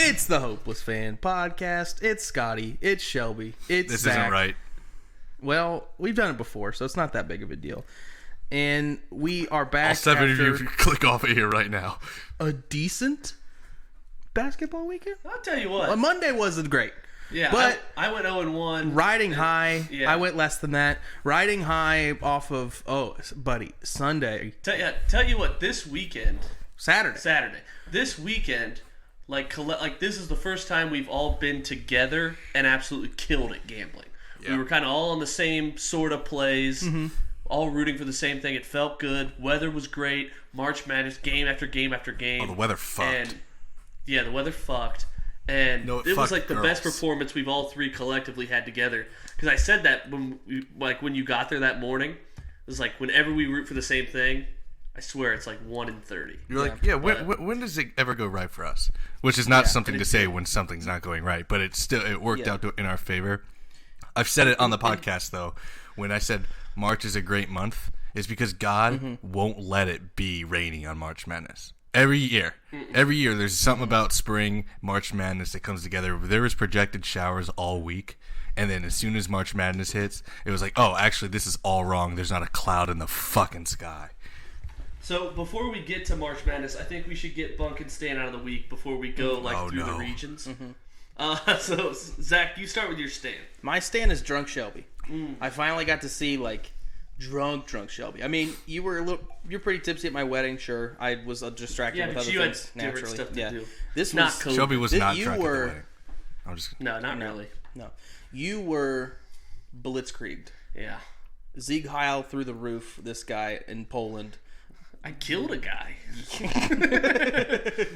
It's the Hopeless Fan Podcast. It's Scotty. It's Shelby. It's This Zach. isn't right. Well, we've done it before, so it's not that big of a deal. And we are back All seven of you after click off of here right now. a decent basketball weekend. I'll tell you what. Well, Monday wasn't great. Yeah, but I went 0-1. Riding high. Yeah. I went less than that. Riding high off of, buddy, Sunday. Tell you what, this weekend, Saturday. this weekend, like this is the first time we've all been together and absolutely killed at gambling. Yeah. We were kind of all on the same sort of plays, all rooting for the same thing. It felt good. Weather was great. March Madness, game after game after game. Oh, the weather fucked. And, yeah, the weather fucked. And No, it it was fucked like the best girls. performance we've all three collectively had together. Because I said that when you got there that morning. It was like whenever we root for the same thing, I swear it's like 1 in 30. You're like, when does it ever go right for us? Which is not something to say when something's not going right, but it worked out in our favor. I've said it on the podcast though. When I said March is a great month, it's because God won't let it be rainy on March Madness. Every year, there's something about spring, March Madness that comes together. There was projected showers all week, and then as soon as March Madness hits, it was like, oh, actually, this is all wrong. There's not a cloud in the fucking sky. So before we get to March Madness, I think we should get Bunk and Stan out of the week before we go through the regions. So Zach, you start with your Stan. My stand is Drunk Shelby. I finally got to see drunk Shelby. I mean, you're pretty tipsy at my wedding, sure. I was distracted with but other you had things different naturally. stuff to do. This Not was COVID. Shelby was not you drunk were- at the wedding. I'm just No, not really. No. You were blitzkrieged. Yeah. Sieg Heil through the roof, this guy in Poland. I killed a guy.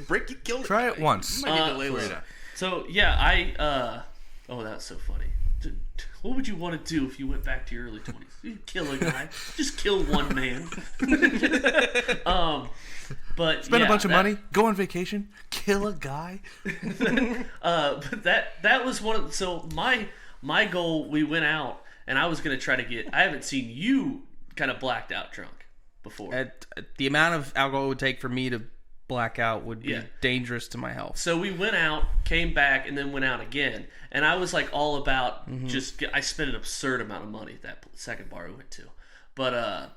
Brick, you killed try it once. You might need to lay low. So, yeah, oh, that's so funny. What would you want to do if you went back to your early 20s? You'd kill a guy. Just kill one man. But Spend a bunch of money, go on vacation, kill a guy. But that was one of... So, my goal, we went out, and I was going to try to get... I haven't seen you kind of blacked out drunk before. At the amount of alcohol it would take for me to black out would be dangerous to my health. So we went out, came back, and then went out again. And I was like all about I spent an absurd amount of money at that second bar we went to. But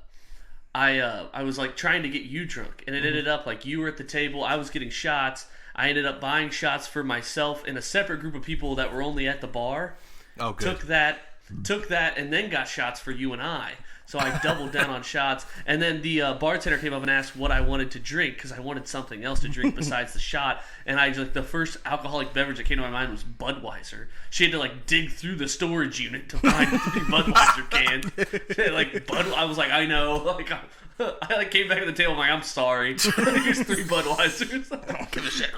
I was like trying to get you drunk. And it ended up like you were at the table, I was getting shots. I ended up buying shots for myself and a separate group of people that were only at the bar. Oh, good. Took that and then got shots for you and I. So I doubled down on shots. And then the bartender came up and asked what I wanted to drink because I wanted something else to drink besides the shot. And the first alcoholic beverage that came to my mind was Budweiser. She had to like dig through the storage unit to find 3 Budweiser cans. I was like, I know. I came back to the table. I'm like, I'm sorry. Here's 3 Budweisers. I don't give a shit.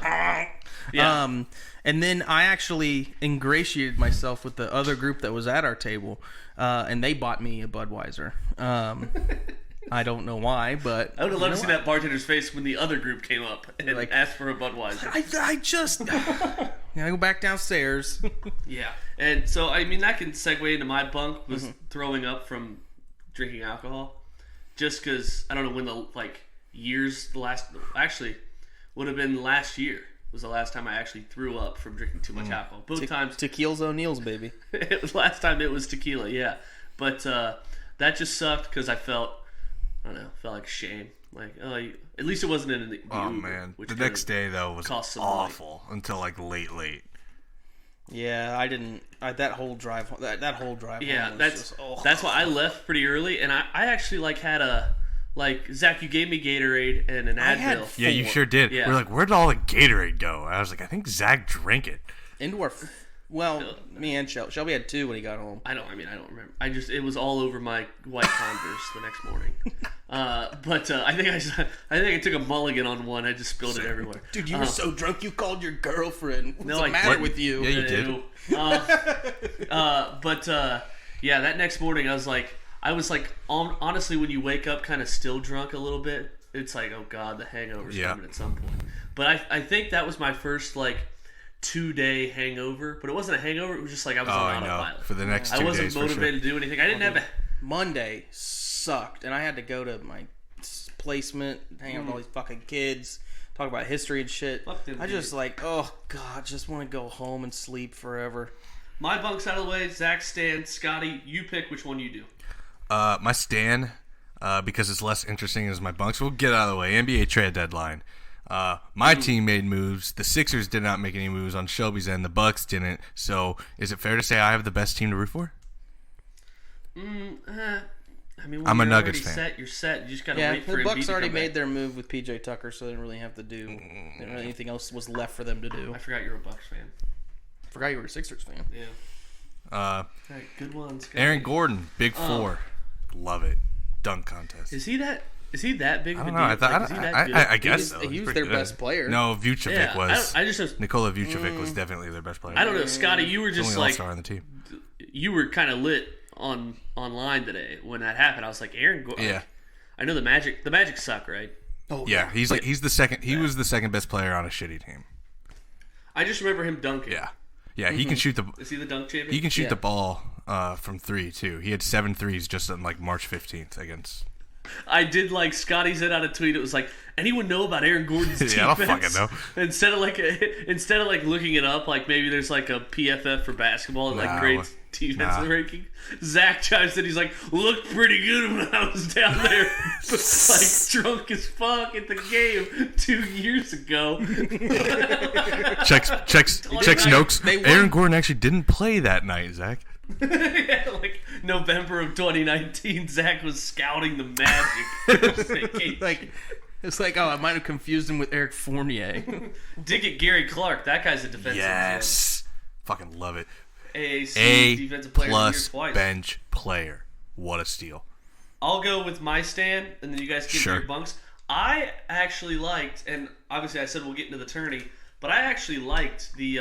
Yeah. And then I actually ingratiated myself with the other group that was at our table, and they bought me a Budweiser. I don't know why, but I would have loved to see that bartender's face when the other group came up and asked for a Budweiser. I just I go back downstairs. Yeah, and so I mean that can segue into my bunk was throwing up from drinking alcohol, just because I don't know when would have been last year. Was the last time I actually threw up from drinking too much alcohol. Both times. Tequila's O'Neill's, baby. Last time it was tequila, yeah. But that just sucked because I felt like shame. Like, at least it wasn't in the Uber, Man. which The next day, though, was awful until like late. Yeah, I didn't. That whole drive. That whole drive. Yeah, home that's was that's why I left pretty early, and I actually had a. Zach, you gave me Gatorade and an Advil. Yeah, you sure did. Yeah. We're like, where'd all the Gatorade go? I was like, I think Zach drank it. Into our. Me and Shelby had 2 when he got home. I don't remember. It was all over my white Converse the next morning. But I think I took a mulligan on one. I just spilled it everywhere. Dude, you were so drunk you called your girlfriend. What's the I matter didn't. with you? Yeah, you did. Yeah, that next morning I was like, honestly, when you wake up kind of still drunk a little bit, it's like, oh God, the hangover's coming at some point. But I think that was my first 2-day hangover, but it wasn't a hangover. It was just I was on autopilot. For the next 2 days, I wasn't motivated to do anything. I didn't have a... Monday sucked, and I had to go to my placement, hang out with all these fucking kids, talk about history and shit. Fuck them I just kids. like, oh god, just want to go home and sleep forever. My bunk's out of the way. Zach, Stan, Scotty, you pick which one you do. My Stan, because it's less interesting as my bunks. We'll get out of the way. NBA trade deadline. My team made moves. The Sixers did not make any moves on Shelby's end. The Bucks didn't. So, is it fair to say I have the best team to root for? I mean, when I'm a you're Nuggets already fan. set, you're set. You just gotta Yeah, wait for the Embiid Bucks to already come made back. their move with PJ Tucker, so they didn't really have to do. Anything else was left for them to do. I forgot you're a Bucks fan. Forgot you were a Sixers fan. Yeah. All right, good one, Scotty. Aaron Gordon, Big Four. Love it. Dunk contest. Is he that big of I a don't deal? know. I thought. Like, is he that good? I guess so. He He's was pretty their good. best player. No, Vucevic Yeah, was. I just Nikola Vucevic was definitely their best player. I don't know, Scotty. You were He's just only like all-star on the team. you were kind of lit online today when that happened. I was like, Aaron Gordon. Yeah. I know the Magic suck, right? Oh Yeah, he's the second. He was the second best player on a shitty team. I just remember him dunking. Yeah, he can shoot the. Is he the dunk champion? He can shoot Yeah. the ball from 3 too. He had 7 threes just on like March 15th against. I did like Scotty sent out a tweet. It was like, anyone know about Aaron Gordon's defense? Yeah, I don't fucking know. Instead of like looking it up, like maybe there's like a PFF for basketball that like Nah, grades defense nah. ranking. Zach chimes in. He's like, looked pretty good when I was down there, like drunk as fuck at the game 2 years ago. Checks notes. They won. Aaron Gordon actually didn't play that night, Zach. Yeah, like November of 2019, Zach was scouting the Magic. Like, it's like, oh, I might have confused him with Eric Fournier. Dig at Gary Clark. That guy's a defensive Yes, fucking love it. AAC A defensive player of the year plus twice. bench player. What a steal. I'll go with my stand, and then you guys get Sure. your bunks. I actually liked, and obviously I said we'll get into the tourney, but I actually liked the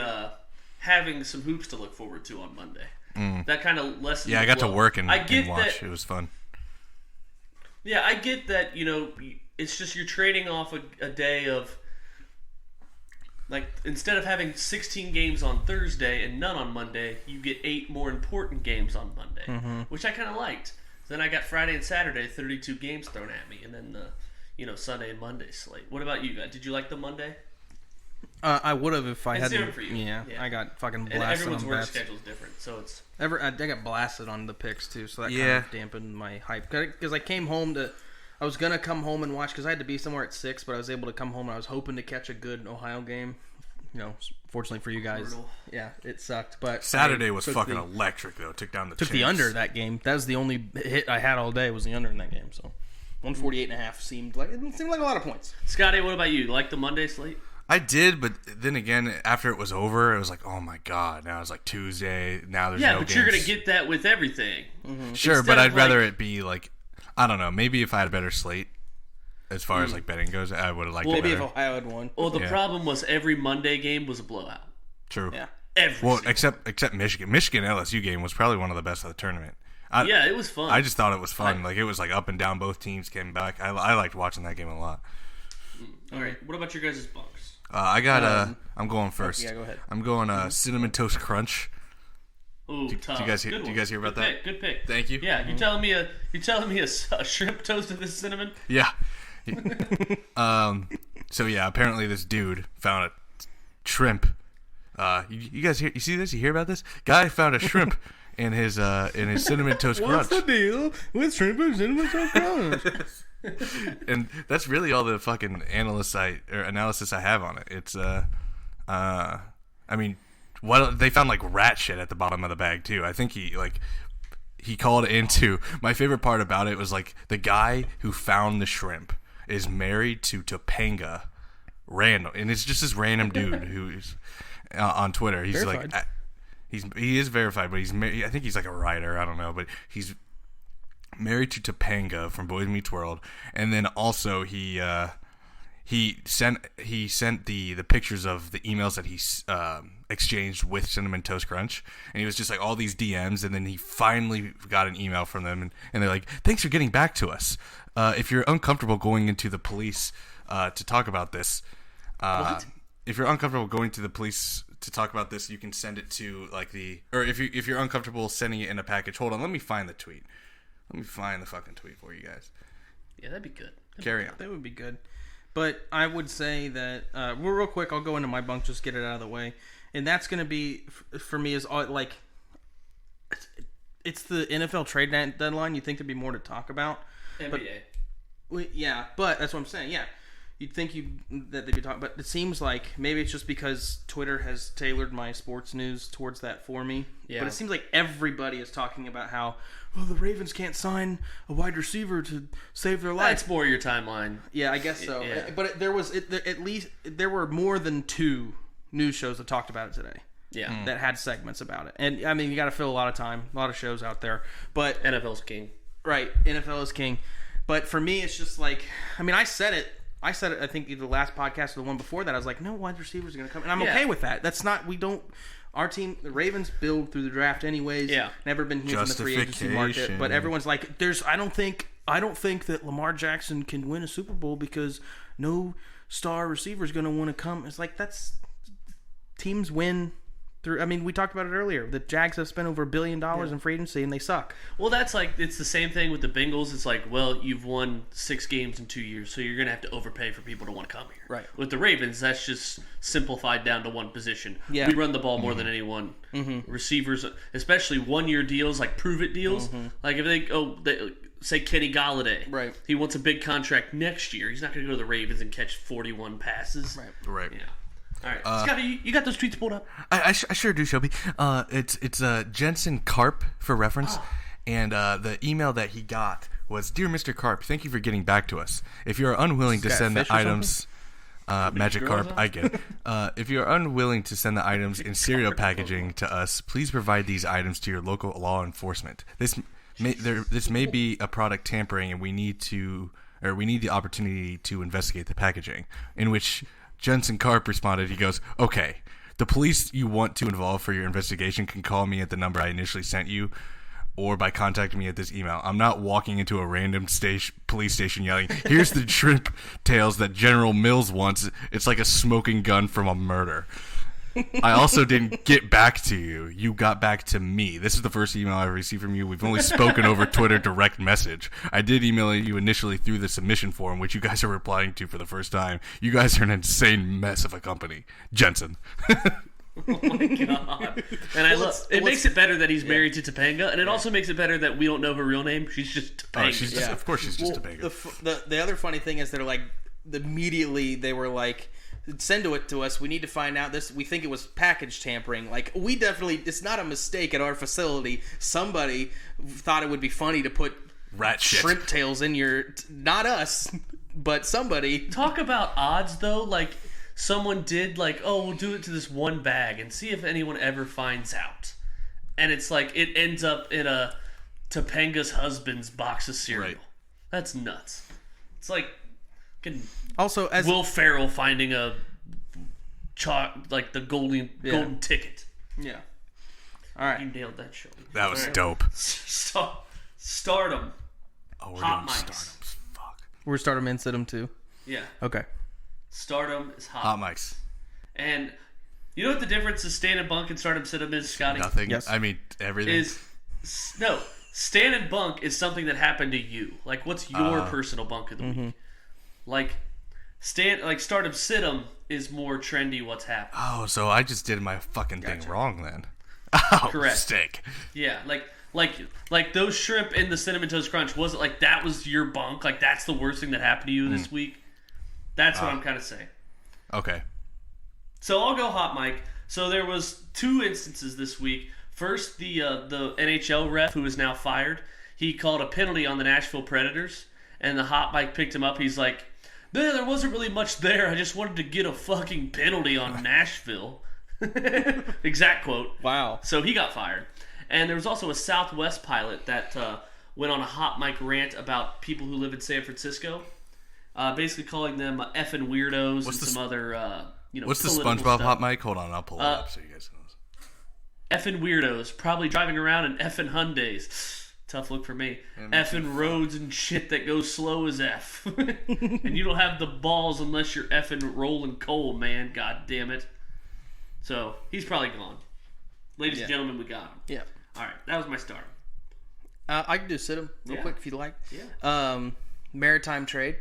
having some hoops to look forward to on Monday. That kind of lessened. Yeah, I got to work and I get watch. that. It was fun. Yeah, I get that. It's just you're trading off a day of. Like, instead of having 16 games on Thursday and none on Monday, you get 8 more important games on Monday, which I kind of liked. Then I got Friday and Saturday, 32 games thrown at me, and then the Sunday and Monday slate. What about you guys? Did you like the Monday? I would have if I It's hadn't. different for you. Yeah, Yeah. I got fucking And blasted everyone's on work bets. schedule is different, so it's... I got blasted on the picks too, so that Yeah. kind of dampened my hype. Because I came home I was gonna come home and watch because I had to be somewhere at 6, but I was able to come home and I was hoping to catch a good Ohio game. Fortunately for you guys, Brutal. yeah, it sucked. But Saturday I was took fucking the, electric though. Took down the took the Champs. under that game. That was the only hit I had all day was the under in that game. So 148.5 seemed like a lot of points. Scotty, what about you? Like the Monday slate? I did, but then again, after it was over, it was like, oh my god! Now it's like Tuesday. Now there's Yeah, no but games. you're going to get that with everything. Sure, Instead but of, I'd rather like- it be like, I don't know. Maybe if I had a better slate, as far as like betting goes, I would have liked it Maybe if better. Ohio had won. Well, the Yeah. problem was every Monday game was a blowout. True. Yeah. Every Well, single- except Michigan. Michigan LSU game was probably one of the best of the tournament. yeah, it was fun. I just thought it was fun. Like it was like up and down. Both teams came back. I liked watching that game a lot. All right, what about your guys' bunks? I got I'm going first. yeah, go ahead. I'm going cinnamon toast crunch. Ooh, tough. you guys hear- Good do you one. guys hear about Good that? pick, good pick. Thank you. Yeah, you telling me a shrimp toast with this cinnamon? Yeah. So yeah, apparently this dude found a shrimp. You guys hear? You see this? You hear about this? Guy found a shrimp in his cinnamon toast crunch. deal with shrimp and cinnamon toast crunch? And that's really all the fucking analysis I have on it. It's I mean, what they found like rat shit at the bottom of the bag too. I think he called into my favorite part about it was like the guy who found the shrimp is married to Topanga, random, and it's just this random dude who's on Twitter. He's Verified. like he is verified, but he's married. I think he's like a writer. I don't know, but he's married to Topanga from Boy Meets World, and then also he sent the pictures of the emails that he exchanged with Cinnamon Toast Crunch, and he was just like all these DMs, and then he finally got an email from them, and they're like, "Thanks for getting back to us. If you're uncomfortable going into the police to talk about this, if you're uncomfortable going to the police to talk about this, you can send it to if you're uncomfortable sending it in a package. Hold on, let me find the tweet. Let me find the fucking tweet for you guys. Yeah, that'd be good. Carry on. That would be good. But I would say that real quick, I'll go into my bunk, just get it out of the way, and that's going to be for me is like it's the NFL trade deadline. You think there'd be more to talk about? NBA. But that's what I'm saying. Yeah, you'd think that they'd be talking, but it seems like maybe it's just because Twitter has tailored my sports news towards that for me. Yeah. But it seems like everybody is talking about how the Ravens can't sign a wide receiver to save their life. That's more your timeline. Yeah, I guess so. Yeah. But there were more than 2 news shows that talked about it today. Yeah. That had segments about it. And I mean, you got to fill a lot of time, a lot of shows out there. But NFL's king. Right, NFL is king. But for me, it's just like, I mean, I said it. I think either the last podcast or the one before that. I was like, no wide receivers are going to come, and I'm okay with that. That's not. We don't. Our team, the Ravens, build through the draft anyways. Yeah. Never been huge in the free agency market. But everyone's like, I don't think that Lamar Jackson can win a Super Bowl because no star receiver is going to want to come. It's like teams win. I mean, we talked about it earlier. The Jags have spent over $1 billion in free agency, and they suck. Well, that's like, it's the same thing with the Bengals. It's like, well, you've won 6 games in 2 years, so you're going to have to overpay for people to want to come here. Right. With the Ravens, that's just simplified down to one position. Yeah. We run the ball more than anyone. Mm-hmm. Receivers, especially 1-year deals, like prove-it deals. Mm-hmm. Like if they say Kenny Galladay. Right. He wants a big contract next year. He's not going to go to the Ravens and catch 41 passes. Right. Yeah. All right, Scotty, you got those tweets pulled up? I sure do, Shelby. It's Jensen Karp for reference, and the email that he got was, "Dear Mr. Karp, thank you for getting back to us. If you are unwilling to send the items, Magic Karp, I get it. If you are unwilling to send the items in cereal packaging to us, please provide these items to your local law enforcement. This may be a product tampering, and we need the opportunity to investigate the packaging." In which Jensen Karp responded, he goes, "Okay, the police you want to involve for your investigation can call me at the number I initially sent you or by contacting me at this email. I'm not walking into a random police station yelling, 'Here's the shrimp tails that General Mills wants.' It's like a smoking gun from a murder. I also didn't get back to you. You got back to me. This is the first email I've received from you. We've only spoken over Twitter direct message. I did email you initially through the submission form, which you guys are replying to for the first time. You guys are an insane mess of a company. Jensen." Oh my god! And it makes it better that he's married to Topanga, and it also makes it better that we don't know her real name. She's just Topanga. Of course she's just Topanga. The other funny thing is they're like, immediately they were like, "Send it to us. We need to find out this. We think it was package tampering." Like, we definitely, it's not a mistake at our facility. Somebody thought it would be funny to put rat shit, shrimp tails in not us, but somebody. Talk about odds though. Like, someone did like, "Oh, we'll do it to this one bag and see if anyone ever finds out." And it's like, it ends up in a Topanga's husband's box of cereal. Right. That's nuts. It's like, also, as Will Ferrell finding a the golden ticket. Yeah. All right. You nailed that show. That was dope. Stardom. Oh, we're Hot doing mics. Stardoms. Fuck. We're Stardom and Sid'em too. Yeah. Okay. Stardom is hot. Hot mics. And you know what the difference of Stan and Bunk and Stardom Sid'em is, Scotty? Nothing. Yes. I mean, everything. No. Stan and Bunk is something that happened to you. Like, what's your personal bunk of the week? Like, Stardom Sid'em is more trendy. What's happening? Oh, so I just did my fucking thing wrong then. Oh, correct. Steak. Yeah, like those shrimp in the Cinnamon Toast Crunch. Was it like that was your bunk? Like, that's the worst thing that happened to you this week? That's what I'm kind of saying. Okay. So I'll go hot mic. So there was 2 instances this week. First, the NHL ref, who is now fired, he called a penalty on the Nashville Predators, and the hot mic picked him up. He's like, there wasn't really much there. I just wanted to get a fucking penalty on Nashville. Exact quote. Wow. So he got fired. And there was also a Southwest pilot that went on a hot mic rant about people who live in San Francisco, basically calling them effing weirdos and some other, What's the political SpongeBob stuff. hot mic? Hold on, I'll pull it up so you guys know. Effing weirdos, probably driving around in effing Hyundais. Tough look for me. Effing roads and shit that goes slow as F. And you don't have the balls unless you're effing rolling coal, man. God damn it. So, he's probably gone. Ladies and gentlemen, we got him. Yeah. Alright, that was my start. I can do Sid'em real quick if you'd like. Yeah. Maritime trade.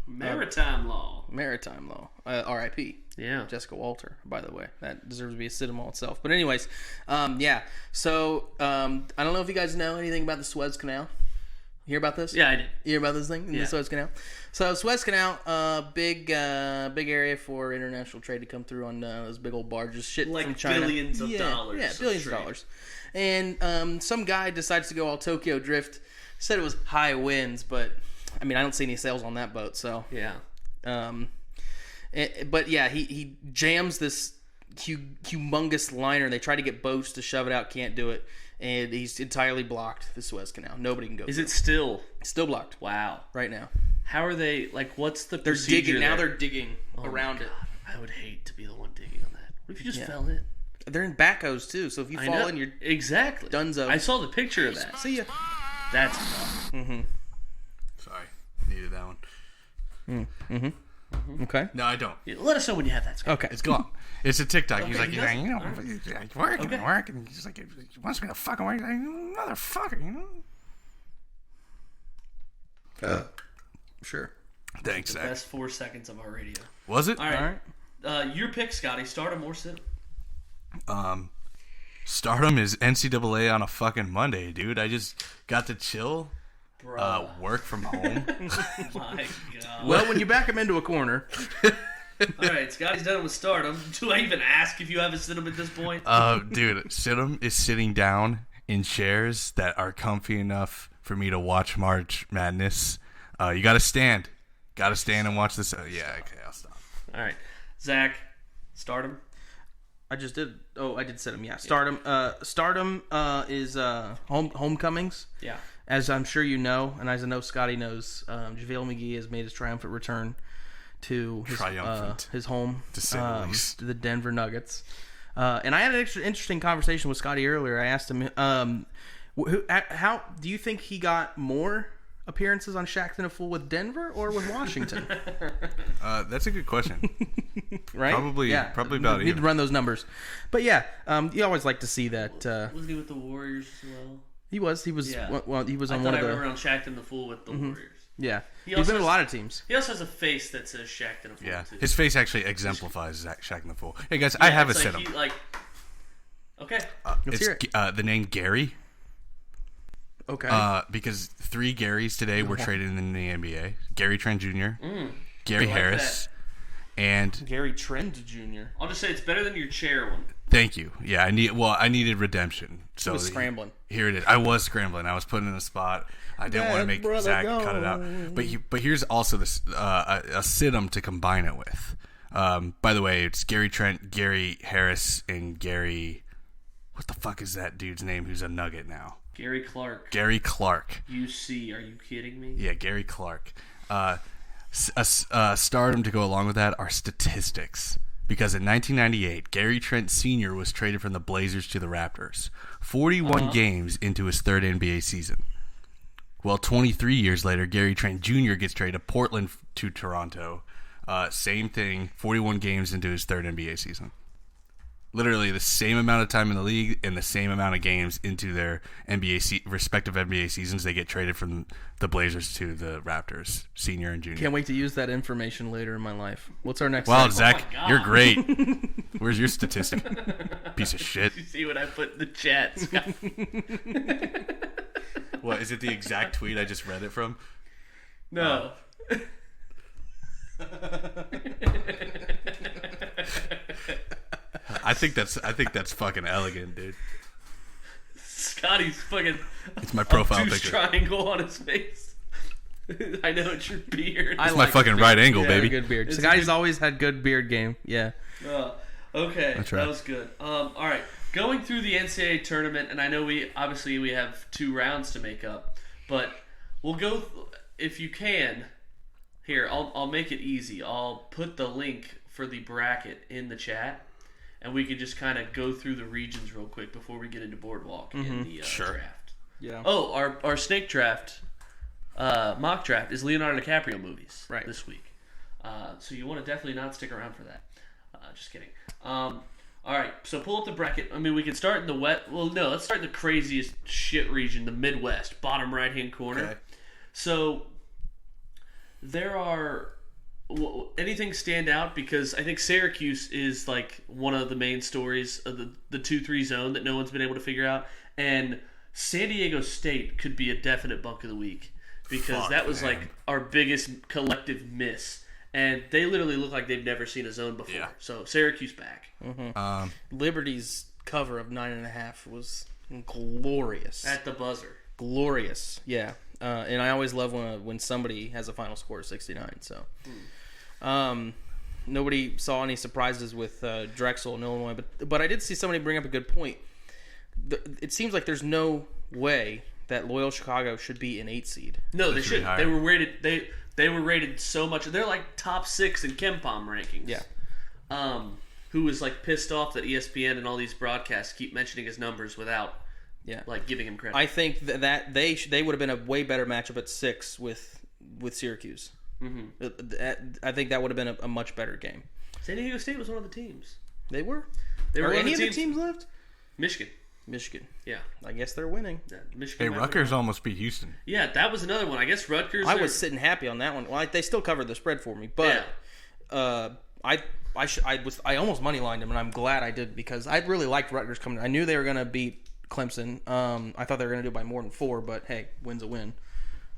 Maritime law. Maritime law. R.I.P. Yeah. Jessica Walter, by the way. That deserves to be a sit-em all itself. But anyways, yeah. So, I don't know if you guys know anything about the Suez Canal. You hear about this? Yeah, I did. You hear about this thing? Yeah. The Suez Canal? So, Suez Canal, big area for international trade to come through on those big old barges. Shit Like from China. billions of dollars. Yeah, billions of dollars. And some guy decides to go all Tokyo Drift. Said it was high winds, but, I mean, I don't see any sails on that boat, so... Yeah. But yeah, he jams this humongous liner. They try to get boats to shove it out, can't do it, and he's entirely blocked the Suez Canal. Nobody can go. Is through. it still? It's still blocked Wow. right now. How are they, like, what's the They're procedure digging now. there? They're digging around it. I would hate to be the one digging on that. What if you just fell in? They're in backhoes too, so if you fall in, you're exactly dunzo. I saw the picture of that. See ya. That's tough. Sorry, needed that one. Okay. No, I don't. Yeah, let us know when you have that. Scott. Okay. It's gone. It's a TikTok. He's like, he he's like, doesn't? you know, work, and he's like, he wants me to fucking work. Like, motherfucker, you know. Sure. Thanks, Zach. Best 4 seconds of our radio. Was it? All right. Your pick, Scotty. Stardom or sit? Stardom is NCAA on a fucking Monday, dude. I just got to chill, work from home. My God. Well, when you back him into a corner, All right, Scotty's done with Stardom. Do I even ask if you have a sit-em at this point? Dude, Stidham is sitting down in chairs that are comfy enough for me to watch March Madness. You got to stand. Got to stand and watch this. Yeah, okay, I'll stop. All right. Zach, Stardom? I just did. Oh, I did set him. Yeah, Stardom. Stardom is Homecomings. Yeah. As I'm sure you know, and as I know Scotty knows, JaVale McGee has made his triumphant return to his home, to say the least. to the Denver Nuggets. And I had an interesting conversation with Scotty earlier. I asked him, how do you think he got more appearances on Shaqtin' a Fool with Denver or with Washington? That's a good question. Right? Probably about need to run those numbers. But yeah, you always like to see that. Wasn't he with the Warriors as well? He was. Yeah. Well, he was I on thought one of the. I remember on Shaqtin' the Fool with the Warriors. Yeah, He he's also been in a has- lot of teams. He also has a face that says Shaqtin' a Fool, Yeah, too. his face actually exemplifies Shaqtin' the Fool. Hey guys, I have a it's sit like 'em. he, like, okay. Let's It's hear it. the name Gary. Okay. Because 3 Garys today were traded in the NBA. Gary Trent Jr., Gary Harris, and Gary Trent Jr. I'll just say it's better than your chair one. thank you. Yeah, I needed redemption. So was scrambling. Here it is. I was scrambling. I was put in a spot. I didn't want to make Zach cut it out. But here's also this a sit-em to combine it with. By the way, it's Gary Trent, Gary Harris, and Gary. What the fuck is that dude's name? Who's a Nugget now? Gary Clark. Gary Clark. UC. Are you kidding me? Yeah, Gary Clark. Stardom to go along with that are statistics. Because in 1998, Gary Trent Sr. was traded from the Blazers to the Raptors. 41 games into his 3rd NBA season. Well, 23 years later, Gary Trent Jr. gets traded to Portland to Toronto. Same thing, 41 games into his 3rd NBA season. Literally the same amount of time in the league and the same amount of games into their respective NBA seasons. They get traded from the Blazers to the Raptors, senior and junior. Can't wait to use that information later in my life. What's our next? Wow, segment? Zach, Oh my God. you're great. Where's your statistic? Piece of shit. You see what I put in the chat, Scott? What, is it the exact tweet I just read it from? No. I think that's fucking elegant, dude. Scotty's fucking It's my profile obtuse picture. triangle on his face. I know it's your beard. It's my fucking right angle, Yeah, baby. good beard. It's The a guy's good- always had good beard game. Yeah. Okay, That's that right. was good. All right, going through the NCAA tournament, and I know we have 2 rounds to make up, but we'll go if you can. Here, I'll make it easy. I'll put the link for the bracket in the chat, and we can just kind of go through the regions real quick before we get into Boardwalk in the draft. Yeah. Oh, our snake draft, mock draft is Leonardo DiCaprio Movies this week. So you want to definitely not stick around for that. Just kidding. All right, so pull up the bracket. I mean, we can start in the wet. Well, no, let's start in the craziest shit region, the Midwest, bottom right-hand corner. Okay. So there are anything stand out, because I think Syracuse is like one of the main stories of the 2-3 zone that no one's been able to figure out, and San Diego State could be a definite bunk of the week, because that was like our biggest collective miss, and they literally look like they've never seen a zone before. Yeah. So Syracuse back. Mm-hmm. Liberty's cover of 9.5 was glorious at the buzzer. Glorious, yeah. And I always love when somebody has a final score of 69. So, nobody saw any surprises with Drexel in Illinois, but I did see somebody bring up a good point. It seems like there's no way that Loyola Chicago should be an 8 seed. No, they should. They were rated. They were rated so much. They're like top 6 in KenPom rankings. Yeah. Who was like pissed off that ESPN and all these broadcasts keep mentioning his numbers without. Yeah, like giving him credit. I think that they would have been a way better matchup at 6 with Syracuse. Mm-hmm. I think that would have been a much better game. San Diego State was one of the teams. They were. Are any of the teams left? Michigan. Yeah, I guess they're winning. Yeah, Michigan. Hey, Rutgers almost beat Houston. Yeah, that was another one. I guess Rutgers. I was sitting happy on that one. Well, they still covered the spread for me, but I almost moneylined them, and I'm glad I did, because I really liked Rutgers coming. I knew they were going to beat Clemson. I thought they were going to do it by more than 4, but hey, win's a win.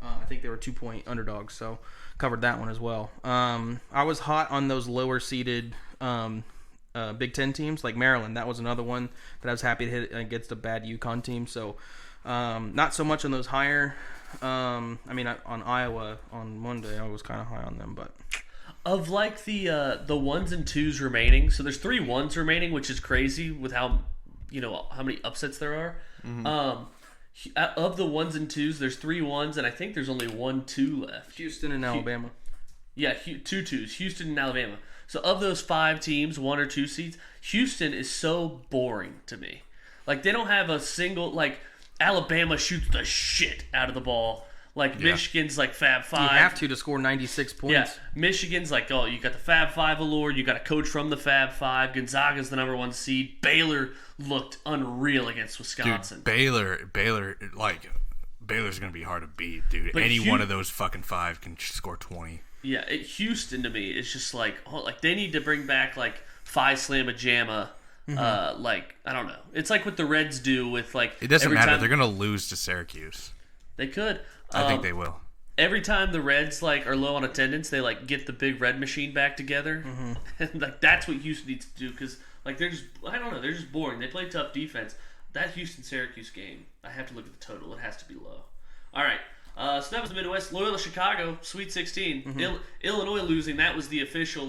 I think they were 2-point underdogs, so covered that one as well. I was hot on those lower seeded Big Ten teams like Maryland. That was another one that I was happy to hit against a bad UConn team. So not so much on those higher. On Iowa on Monday, I was kind of high on them, but. Of like the 1s and 2s remaining, so there's 3 1s remaining, which is crazy with how many upsets there are. Mm-hmm. Of the 1s and 2s, there's 3 1s, and I think there's only 1 2 left. Houston and Alabama. Yeah, 2 2s. Houston and Alabama. So of those 5 teams, 1 or 2 seeds, Houston is so boring to me. Like, they don't have a single, like, Alabama shoots the shit out of the ball. Like, Michigan's like Fab 5. You have to score 96 points. Yeah, Michigan's like, oh, you got the Fab 5 allure. You got a coach from the Fab 5. Gonzaga's the number 1 seed. Baylor looked unreal against Wisconsin. Dude, Baylor's going to be hard to beat, dude. But one of those fucking 5 can score 20. Yeah, Houston to me is just like they need to bring back like Phi Slamma Jamma. Mm-hmm. I don't know. It's like what the Reds do with like. It doesn't matter. They're going to lose to Syracuse. They could. I think they will. Every time the Reds are low on attendance, they get the big red machine back together, and that's what Houston needs to do, because they're just they're just boring. They play tough defense. That Houston Syracuse game, I have to look at the total. It has to be low. All right, so that was the Midwest. Loyola Chicago Sweet 16. Mm-hmm. Illinois losing. That was the official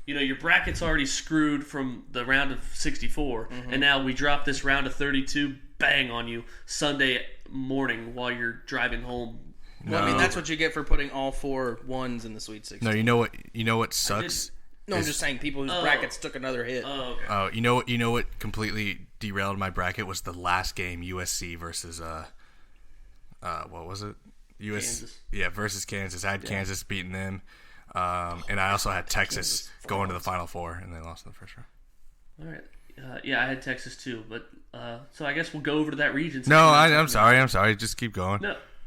your bracket's already screwed from the round of 64, and now we drop this round of 32. Bang on you Sunday morning while you're driving home. No. Well, I mean, that's what you get for putting all 4 1s in the Sweet 16. No, you know what sucks? I'm just saying people whose brackets took another hit. Oh, okay. You know what completely derailed my bracket was the last game, USC versus what was it? Kansas. Yeah, versus Kansas. I had Kansas beating them. And I also had Texas going to the Final Four, and they lost in the first round. All right. I had Texas too, but so I guess we'll go over to that region. No, I'm sorry. Just keep going.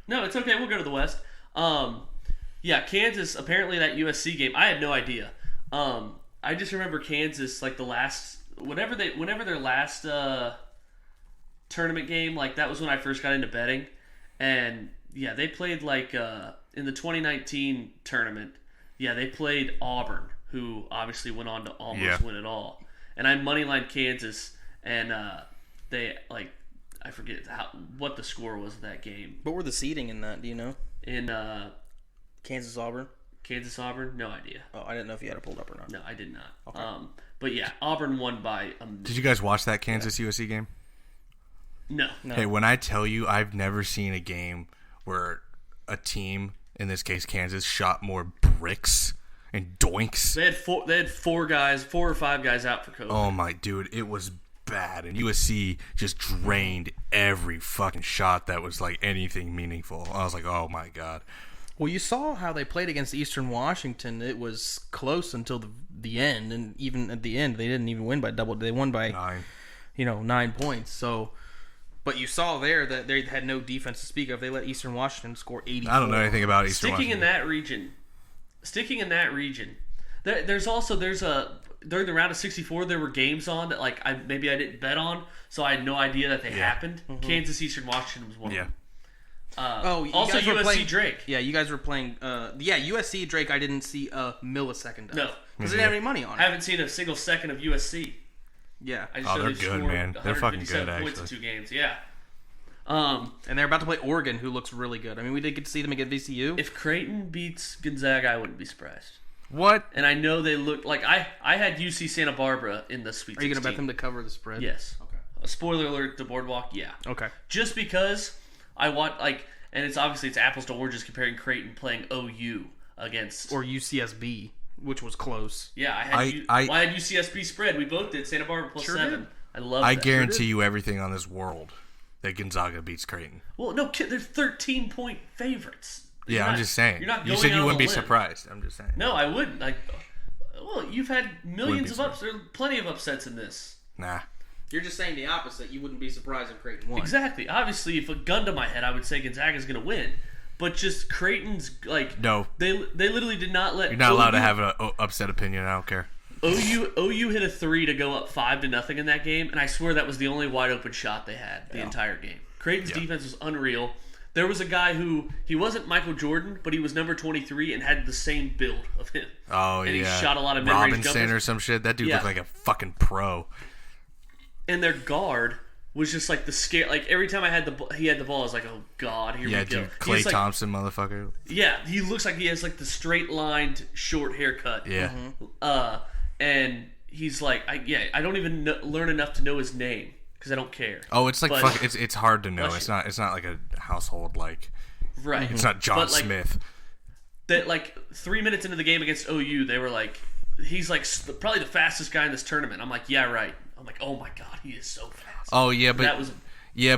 No, it's okay. We'll go to the West. Kansas. Apparently, that USC game, I had no idea. I just remember Kansas whenever their last tournament game, that was when I first got into betting, and they played in the 2019 tournament. Yeah, they played Auburn, who obviously went on to almost win it all. And I moneylined Kansas, and they I forget what the score was of that game. What were the seeding in that? Do you know? In Kansas Auburn. Kansas Auburn, no idea. Oh, I didn't know if you had it pulled up or not. No, I did not. Okay. But Auburn won by. Did you guys watch that Kansas USC game? No. Hey, when I tell you, I've never seen a game where a team, in this case Kansas, shot more bricks and doinks. They had 4 or 5 guys out for COVID. Oh my dude, it was bad, and USC just drained every fucking shot that was anything meaningful. I was like, oh my god. Well, you saw how they played against Eastern Washington. It was close until the end, and even at the end, they didn't even win by double. They won by 9. 9 points. So But you saw there that they had no defense to speak of. They let Eastern Washington score 84. I don't know anything about Eastern Sticking Washington. in that region, there's a during the round of 64 there were games on that like maybe I didn't bet on, so I had no idea that they happened. Kansas Eastern Washington was one of them. Also USC Drake. Yeah, you guys were playing. USC Drake. I didn't see a millisecond of. No, because they didn't have any money on it. Haven't seen a single second of USC. Yeah. I just know they're they good, scored man. They're fucking good, 157 points in actually. 2 games. Yeah. And they're about to play Oregon, who looks really good. I mean, we did get to see them against VCU. If Creighton beats Gonzaga, I wouldn't be surprised. What? And I know they look like I had UC Santa Barbara in the Sweet 16. Are you going to bet them to cover the spread? Yes. Okay. A spoiler alert: the Boardwalk. Yeah. Okay. Just because I want and it's apples to oranges comparing Creighton playing OU against Or UCSB, which was close. Yeah, I had UCSB spread. We both did Santa Barbara plus 7. Did. I love. I that. guarantee you everything on this world that Gonzaga beats Creighton. Well, no, they're 13-point favorites. Yeah, I'm just saying. You're not. You Going said out you on wouldn't a be limb. surprised. I'm just saying. No, I wouldn't. Well, you've had millions of surprised. plenty of upsets in this. Nah. You're just saying the opposite. You wouldn't be surprised if Creighton won. Exactly. Obviously, if a gun to my head, I would say Gonzaga's going to win. But just Creighton's No. They literally did not let. You're not allowed to have an upset opinion. I don't care. OU hit a 3 to go up 5-0 in that game, and I swear that was the only wide open shot they had the entire game. Creighton's defense was unreal. There was a guy who he wasn't Michael Jordan, but he was number 23 and had the same build of him. Oh, and yeah. he shot a lot of mid-range Robinson jumpers. or some shit. That dude Yeah. looked like a fucking pro. And their guard was just like the scare. Like every time he had the ball, I was like, oh god, here we go. Dude, Klay Thompson, motherfucker. Yeah, he looks like he has like the straight lined short haircut. Yeah. And he's like, I don't even learn enough to know his name because I don't care. Oh, it's like But- it's hard to know. Bless It's not like a household like. Right. It's not John But, like, Smith. That like 3 minutes into the game against OU, they were like, he's like probably the fastest guy in this tournament. I'm like, yeah, right. I'm like, oh my god, he is so fast. Oh yeah, but that was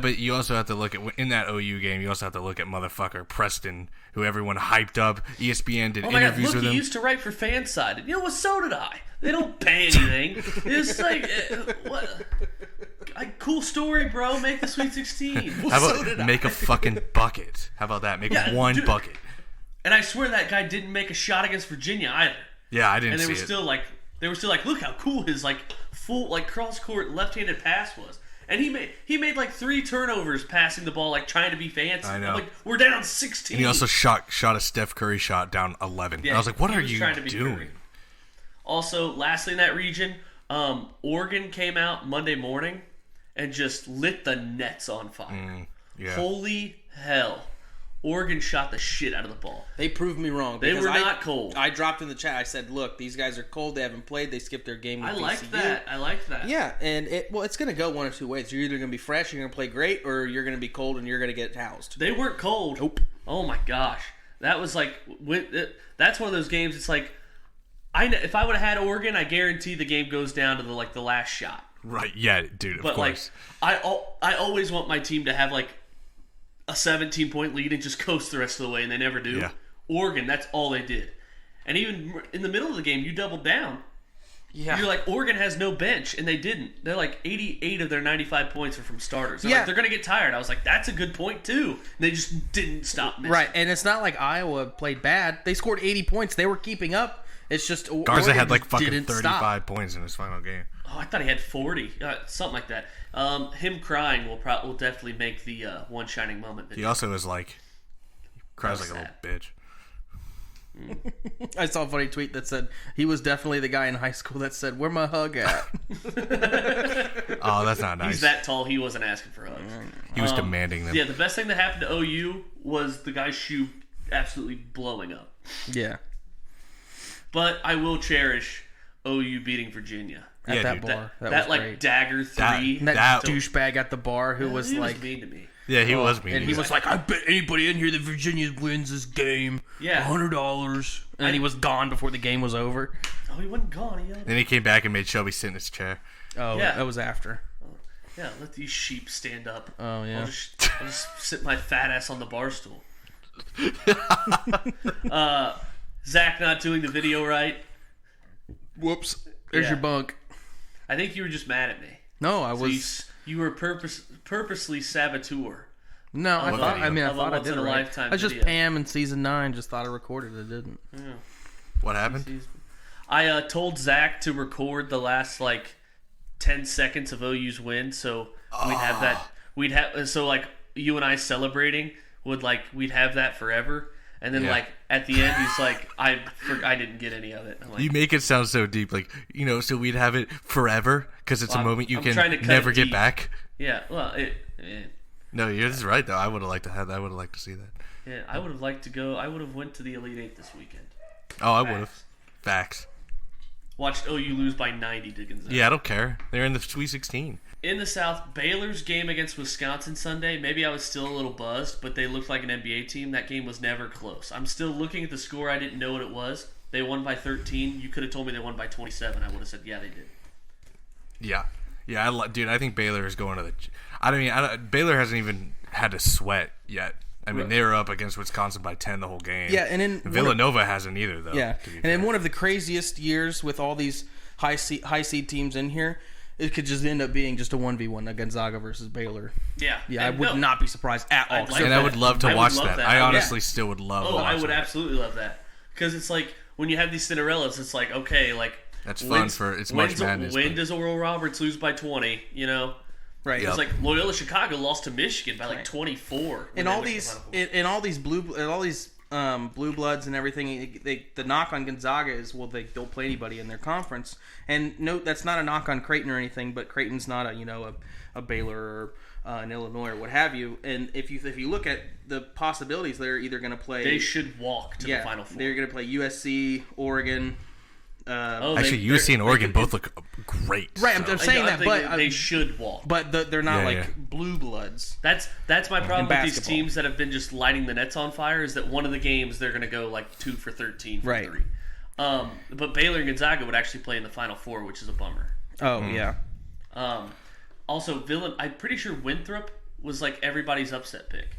but you also have to look at in that OU game. You also have to look at motherfucker Preston, who everyone hyped up. ESPN did oh my god. interviews Look, with he him. used to write for Fanside. You know what? So did I. They don't pay anything. It's like what? Cool story, bro. Make the Sweet 16. How about make a fucking bucket? How about that? Make one dude. bucket. And I swear that guy didn't make a shot against Virginia either. Yeah, I didn't And see they were it. still like, look how cool his like full like cross court left-handed pass was. And he made like 3 turnovers passing the ball, like trying to be fancy. I know. I'm like, we're down 16. And he also shot a Steph Curry shot down 11. Yeah, and I was like, what he are was you trying to be doing? Curry. Also, lastly in that region, Oregon came out Monday morning and just lit the nets on fire. Yeah. Holy hell. Oregon shot the shit out of the ball. They proved me wrong. They because were not cold. I dropped in the chat. I said, look, these guys are cold. They haven't played. They skipped their game with I VCU. liked that. Yeah, and it's going to go one of two ways. You're either going to be fresh, you're going to play great, or you're going to be cold and you're going to get housed. They weren't cold. Nope. Oh my gosh. That was like that's one of those games. It's like if I would have had Oregon, I guarantee the game goes down to the last shot. Right. Yeah, dude. Of But course. like I always want my team to have like a 17-point lead and just coast the rest of the way, and they never do. Yeah. Oregon, that's all they did. And even in the middle of the game, you doubled down. Yeah. You're like, Oregon has no bench, and they didn't. They're like 88 of their 95 points are from starters. Yeah. Like, they're going to get tired. I was like, that's a good point, too. And they just didn't stop missing. Right, and it's not like Iowa played bad. They scored 80 points. They were keeping up. It's just Garza Oregon had like just fucking didn't 35 stop. points in his final game. Oh, I thought he had 40. Something like that. Him crying will definitely make the One Shining Moment video. He also was like, he cries like a sad. little bitch. I saw a funny tweet that said he was definitely the guy in high school that said, "Where my hug at?" Oh, that's not nice. He's that tall, he wasn't asking for hugs. He was demanding them. Yeah, the best thing that happened to OU was the guy's shoe absolutely blowing up. Yeah, But I will cherish OU beating Virginia. at Yeah, that dude. bar. That That was like great. dagger three. And that that- douchebag at the bar who was he like, mean to me. Yeah, he was mean. and he was like, "I bet anybody in here that Virginia wins this game, Yeah. $100." And he was gone before the game was over. Oh, he wasn't gone. He Then he came back and made Shelby sit in his chair. Oh, Yeah. that was after. Yeah, let these sheep stand up. Oh yeah. I'll just sit my fat ass on the bar stool. Zach not doing the video right. Whoops. There's Yeah. your bunk. I think you were just mad at me. No, I So was. You were purposely saboteur. No, I thought I did it right. I just video. Pam in season 9. Just thought I recorded it. Didn't. Yeah. What happened? I told Zach to record the last 10 seconds of OU's win, so we'd have that. You and I celebrating we'd have that forever. And then at the end, he's like, I didn't get any of it. I'm like, you make it sound so deep, so we'd have it forever because it's a moment you can never get back. Yeah, well, No, you're just right though. I would have liked to have that. I would have liked to see that. Yeah, I would have liked to go. I would have went to the Elite Eight this weekend. Oh, I would have. Facts. Watched OU lose by 90 to Gonzaga. Yeah, I don't care. They're in the Sweet 16. In the South, Baylor's game against Wisconsin Sunday, maybe I was still a little buzzed, but they looked like an NBA team. That game was never close. I'm still looking at the score. I didn't know what it was. They won by 13. You could have told me they won by 27. I would have said, yeah, they did. Yeah. Yeah, dude, I think Baylor is going to the... Baylor hasn't even had to sweat yet. I mean, they were up against Wisconsin by 10 the whole game. Yeah, and Villanova hasn't either, though. Yeah, and in one of the craziest years with all these high seed teams in here, it could just end up being just a 1v1, Gonzaga versus Baylor. Yeah. Yeah, I would not be surprised at all. I would love to watch that. I honestly still would love to watch that. I would absolutely love that. Because it's when you have these Cinderellas, it's that's fun it's March Madness. When does Oral Roberts lose by 20, Right. It's Loyola Chicago lost to Michigan by 24. And all these blue bloods and everything, the knock on Gonzaga is they'll play anybody in their conference. And note that's not a knock on Creighton or anything, but Creighton's not a Baylor or an Illinois or what have you. And if you look at the possibilities, they're either going to play. They should walk to the Final Four. They're going to play USC, Oregon. Actually, USC and Oregon both look great. Right, I'm saying that, but they should walk. But they're not blue bloods. That's my problem with these teams that have been just lighting the nets on fire. Is that one of the games they're going to go 2 for 13 for 3. But Baylor and Gonzaga would actually play in the Final Four, which is a bummer. Oh yeah. Also, I'm pretty sure Winthrop was everybody's upset pick.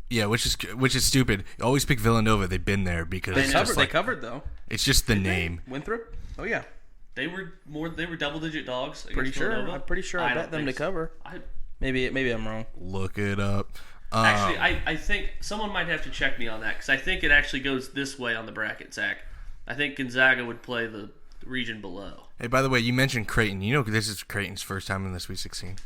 Yeah, which is stupid. Always pick Villanova. They've been there because they covered though. It's just the name. Winthrop? Oh yeah. They were double-digit dogs. Pretty sure. Villanova. I'm pretty sure I bet them to cover. Maybe I'm wrong. Look it up. Actually, I think someone might have to check me on that because I think it actually goes this way on the bracket, Zach. I think Gonzaga would play the region below. Hey, by the way, you mentioned Creighton. You know this is Creighton's first time in the Sweet 16.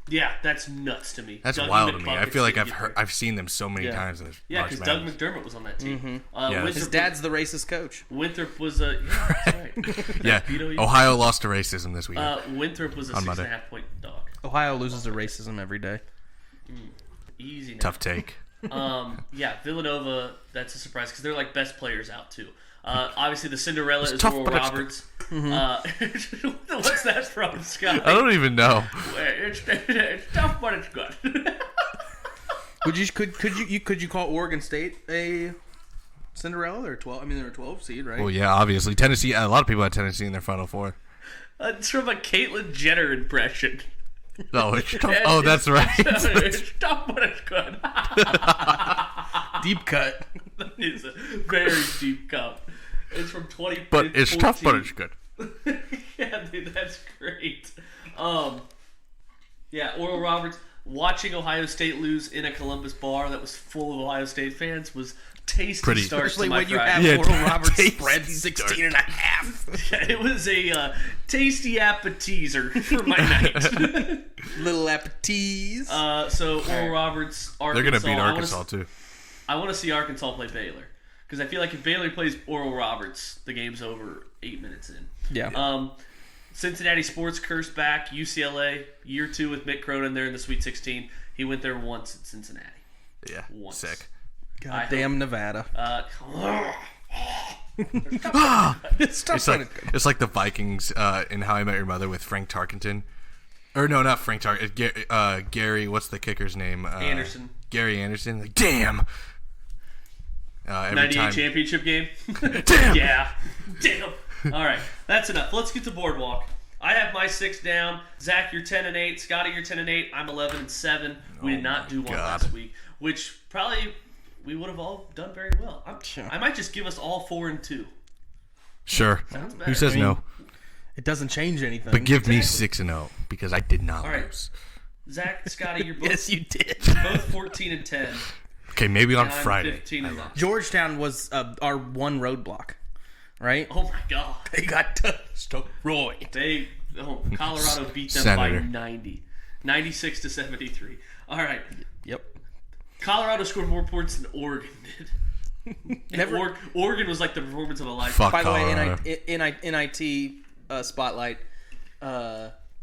Yeah, that's nuts to me. That's wild to me. I feel like I've seen them so many times in this. Yeah, because Doug McDermott was on that team. His dad's the racist coach. Winthrop was a that's right. Ohio lost to racism this weekend. Winthrop was a 6.5 point dog. Ohio loses to racism every day. Easy. Now. Tough take. Villanova. That's a surprise because they're best players out too. Obviously, the Cinderella is Oral Roberts. What's that from, Scott? I don't even know. It's tough, but it's good. Could you call Oregon State a Cinderella? They're 12. I mean, they're a 12 seed, right? Well, yeah, obviously Tennessee. A lot of people had Tennessee in their Final Four. It's from a Caitlyn Jenner impression. No, it's tough. Oh, that's right. It's tough, but it's good. Deep cut. That is a very deep cut. It's from 20. But it's tough, but it's good. Yeah, dude, that's great. Oral Roberts watching Ohio State lose in a Columbus bar that was full of Ohio State fans was tasty start Especially to my when you Friday. have Oral Roberts spread 16.5. Yeah, it was a tasty appetizer for my night. Little appetize. So Oral Roberts, Arkansas. They're going to beat Arkansas too. I want to see Arkansas play Baylor. Because I feel like if Baylor plays Oral Roberts, the game's over 8 minutes in. Yeah. Cincinnati sports cursed back. UCLA, year 2 with Mick Cronin there in the Sweet 16. He went there once at Cincinnati. Yeah. Once. Sick. Goddamn Nevada. It's like the Vikings in How I Met Your Mother with Frank Tarkenton. Or no, not Frank Tarkenton. Gary, what's the kicker's name? Anderson. Gary Anderson. Like, damn. 98 championship game? Damn. Yeah. Damn. All right. That's enough. Let's get to Boardwalk. I have my 6 down. Zach, you're 10-8. Scotty, you're 10-8. I'm 11-7. We did not do one last week, which probably we would have all done very well. I might just give us all 4-2. Sure. Sounds better. Who says no? It doesn't change anything. But give me 6-0 because I did not lose. Zach, Scotty, you're both Yes, you did. both 14 and 10. Okay, maybe on And I'm Friday. 15 and 9. Georgetown was our one roadblock, right? Oh my God! They got destroyed. Colorado beat them Senator. by 90, 96-73. All right, Yep. Colorado scored more points than Oregon did. Never. Oregon was like the performance of a lifetime. Fuck By the Colorado. way, NIT spotlight.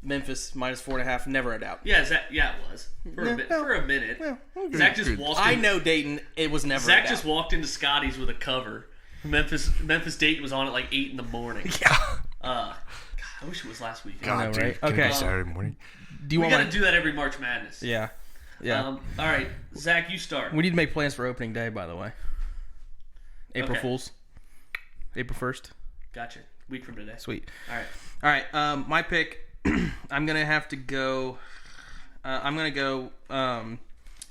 Memphis minus 4.5. Never a doubt. Yeah, Zach, it was for a minute. Zach just walked. I know Dayton. It was never. Zach a doubt. just walked into Scotty's with a cover. Memphis Dayton was on at like 8 in the morning. Yeah. God, I wish it was last weekend. God, know, dude. right? Can it be Okay. Saturday morning? Do you We want got to do that every March Madness. Yeah. Yeah. All right, Zach, you start. We need to make plans for opening day. By the way. April Okay. Fools. April 1st. Gotcha. Week from today. Sweet. All right. All right. My pick. I'm gonna have to go. I'm gonna go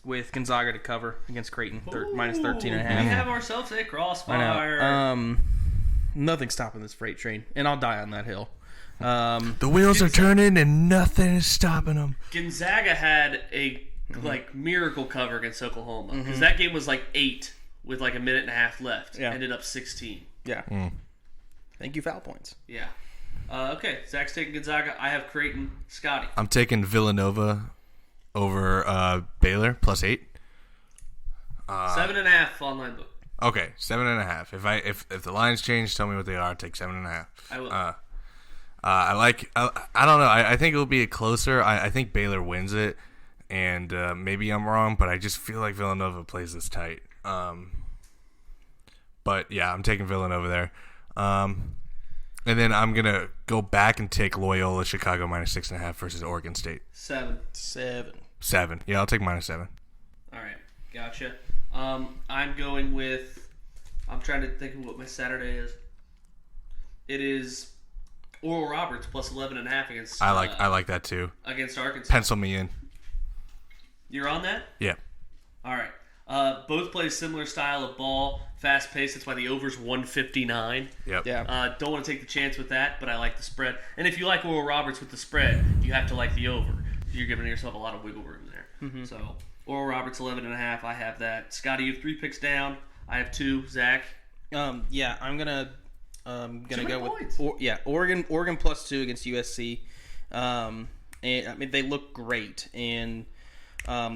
with Gonzaga to cover against Creighton, minus 13.5. We have ourselves a crossfire. I know. Nothing's stopping this freight train, and I'll die on that hill. The wheels are turning and nothing is stopping them. Gonzaga had a miracle cover against Oklahoma because that game was like 8 with like a minute and a half left. Yeah. Ended up 16. Yeah. Thank you, foul points. Yeah. Okay, Zach's taking Gonzaga. I have Creighton. Scotty. I'm taking Villanova over Baylor plus 8. 7.5 online book. Okay, 7.5. If the lines change, tell me what they are. I'll take 7.5. I will. I don't know. I think it will be closer. I think Baylor wins it, and maybe I'm wrong, but I just feel like Villanova plays this tight. But yeah, I'm taking Villanova there. And then I'm gonna go back and take Loyola Chicago minus 6.5 versus Oregon State. 7. 7. Yeah, I'll take minus 7. All right, gotcha. I'm going with. I'm trying to think of what my Saturday is. It is Oral Roberts plus 11.5 against. I like that too. Against Arkansas. Pencil me in. You're on that? Yeah. All right. Both play a similar style of ball, fast paced. That's why the over's 159. Yep. Yeah. Don't want to take the chance with that, but I like the spread. And if you like Oral Roberts with the spread, you have to like the over. You're giving yourself a lot of wiggle room there. So Oral Roberts 11.5. I have that. Scotty, you have 3 picks down. I have 2. Zach. Yeah. I'm gonna go points. with Oregon plus 2 against USC. And I mean they look great, and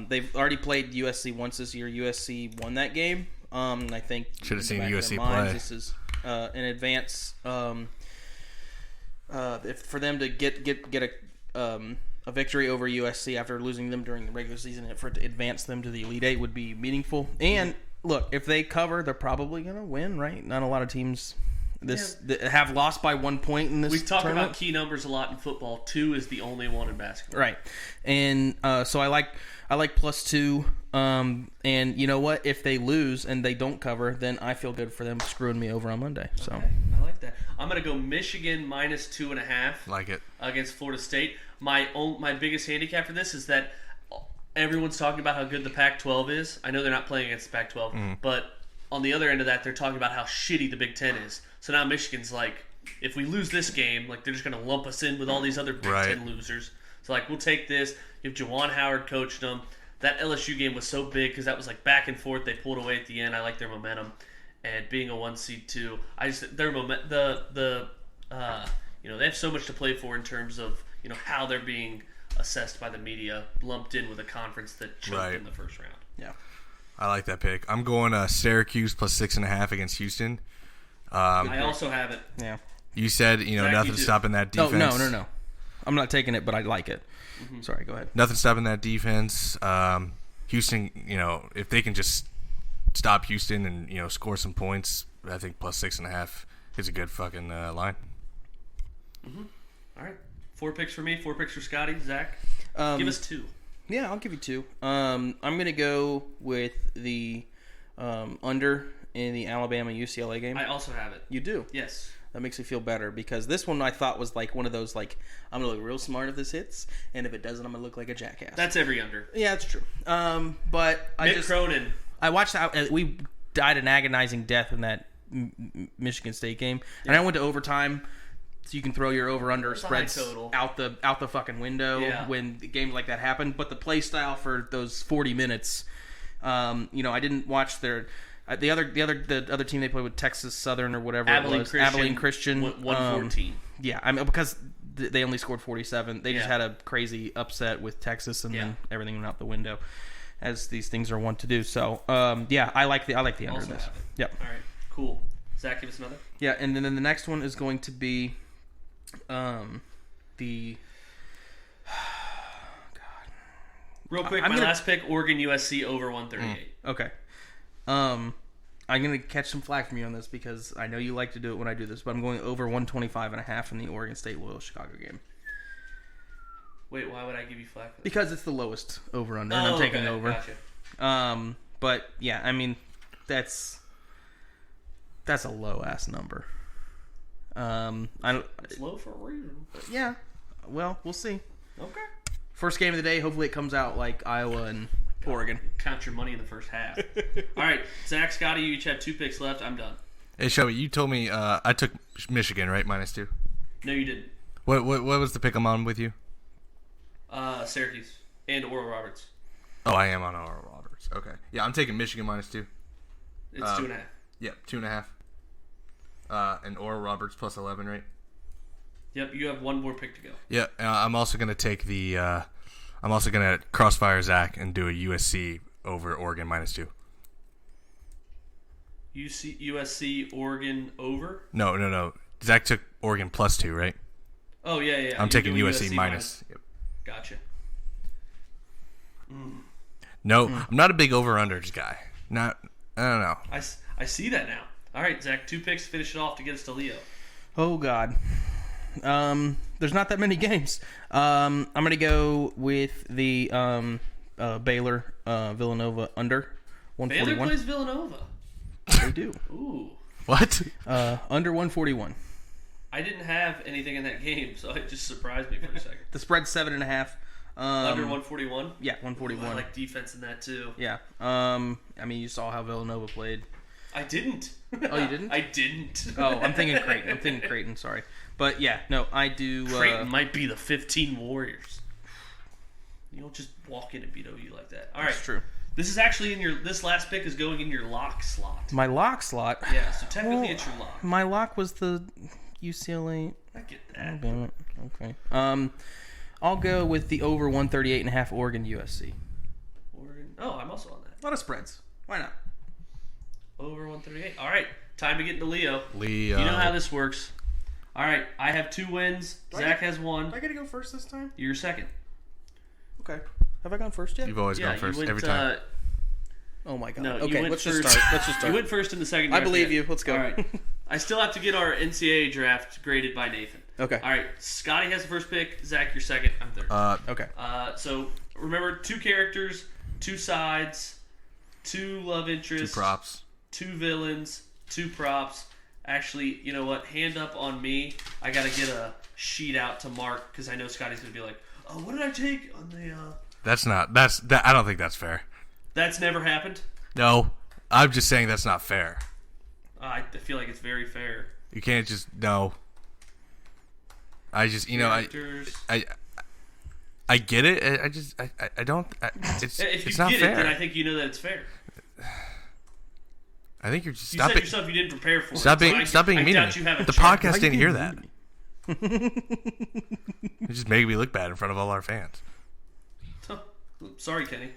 they've already played USC once this year. USC won that game. I think Should have seen in the back of USC their minds, play. This is an advance for them to get a victory over USC after losing them during the regular season, and for it to advance them to the Elite Eight would be meaningful. And look, if they cover, they're probably going to win, right? Not a lot of teams that have lost by 1 point in this. We talk tournament. about key numbers a lot in football. 2 is the only one in basketball. Right, and so I like plus 2. And you know what? If they lose and they don't cover, then I feel good for them screwing me over on Monday. So Okay, I like that. I'm going to go Michigan minus 2.5 Like it. against Florida State. My biggest handicap for this is that everyone's talking about how good the Pac-12 is. I know they're not playing against the Pac-12, but on the other end of that, they're talking about how shitty the Big Ten is. So now Michigan's like, if we lose this game, like they're just going to lump us in with all these other Big Ten losers. So like, we'll take this. You have Juwan Howard coached them. That LSU game was so big because that was like back and forth. They pulled away at the end. I like their momentum, and being a 1 seed too. I just their they have so much to play for in terms of how they're being assessed by the media, lumped in with a conference that choked in the first round. yeah. I like that pick. I'm going Syracuse plus 6.5 against Houston. I also have it. Yeah. You said Zach, you nothing do. stopping that defense. No. I'm not taking it, but I like it. Sorry, go ahead. Nothing stopping that defense. Houston, if they can just stop Houston and score some points, I think plus 6.5 is a good fucking line. All right, 4 picks for me, 4 picks for Scotty. Zach, give us 2. Yeah, I'll give you 2. I'm going to go with the under in the Alabama-UCLA game. I also have it. You do? Yes. That makes me feel better because this one I thought was like one of those like I'm going to look real smart if this hits, and if it doesn't, I'm going to look like a jackass. That's every under. Yeah, that's true. But Mick Cronin. I watched that. We died an agonizing death in that Michigan State game, and I went to overtime. so you can throw your over/under spreads total. out the fucking window when games like that happen. But the play style for those 40 minutes, I didn't watch the other team they played with, Texas Southern or whatever Abilene it was. Christian, Abilene Christian 114. Yeah, I mean, because they only scored 47. They just Yeah. had a crazy upset with Texas, and then everything went out the window, as these things are wont to do. So, I like the under Also this. have it. Yep. All right, cool. Zach, give us another. Yeah, and then the next one is going to be, the. Real quick, last pick: Oregon USC over 138. Okay. I'm going to catch some flack from you on this because I know you like to do it when I do this, but I'm going over 125.5 in the Oregon State Loyola Chicago game. Wait, why would I give you flack for that? Because it's the lowest over-under, and I'm taking over. Gotcha. But, yeah, I mean, that's a low-ass number. It's low for a reason. Yeah. Well, we'll see. Okay. First game of the day, hopefully it comes out like Iowa and Oregon. Count your money in the first half. All right, Zach, Scotty, you each have 2 picks left. I'm done. Hey, Shelby, you told me I took Michigan, right? -2. No, you didn't. What was the pick I'm on with you? Syracuse and Oral Roberts. Oh, I am on Oral Roberts. Okay. Yeah, I'm taking Michigan -2. It's 2.5. Yep, 2.5. And Oral Roberts +11, right? Yep, you have one more pick to go. Yeah, I'm also gonna take the. I'm also gonna crossfire Zach and do a USC over Oregon -2. USC Oregon over? No. Zach took Oregon +2, right? Oh yeah. I'm taking USC minus. Yep. Gotcha. No, I'm not a big over-unders guy. I don't know. I see that now. All right, Zach, 2 picks, finish it off to get us to Leo. Oh, God. There's not that many games. I'm going to go with the Baylor Villanova under 141. Baylor plays Villanova. They do. Ooh. What? Under 141. I didn't have anything in that game, so it just surprised me for a second. The spread's 7.5. Under 141? Yeah, 141. I like defense in that, too. Yeah. I mean, you saw how Villanova played. I didn't. Oh, you didn't? I didn't. Oh, I'm thinking Creighton. Sorry. But, yeah, no, I do... Creighton might be the 15 Warriors. You don't just walk in and beat OU like that. All right. That's true. This is actually this last pick is going in your lock slot. My lock slot? Yeah, so technically it's your lock. My lock was the UCLA... I get that. Oh, damn it. Okay. I'll go with the over 138.5 Oregon USC. Oregon. Oh, I'm also on that. A lot of spreads. Why not? Over 138. All right, time to get into Leo. Leo. You know how this works. All right, I have 2 wins. Zach has 1. Do I get to go first this time? You're second. Okay. Have I gone first yet? You've always gone first you went, every time. Oh my god. No, okay, you went let's first. just start. You went first in the second. I believe you. Let's go. All right. I still have to get our NCAA draft graded by Nathan. Okay. All right. Scotty has the first pick. Zach, you're second. I'm third. Okay. So remember, 2 characters, 2 sides, 2 love interests, 2 props, 2 villains, 2 props. Actually, you know what? Hand up on me. I gotta get a sheet out to mark because I know Scotty's gonna be like, "Oh, what did I take on the?" I don't think that's fair. That's never happened. No, I'm just saying that's not fair. I feel like it's very fair. You can't just no. I just Characters. I get it. I don't. It's If you it's not get fair. it, then I think you know that it's fair. I think you're just You said yourself you didn't prepare for stop it. stop being I mean to doubt me. you have a The chart. podcast didn't hear that. You're just making me look bad in front of all our fans. Sorry, Kenny.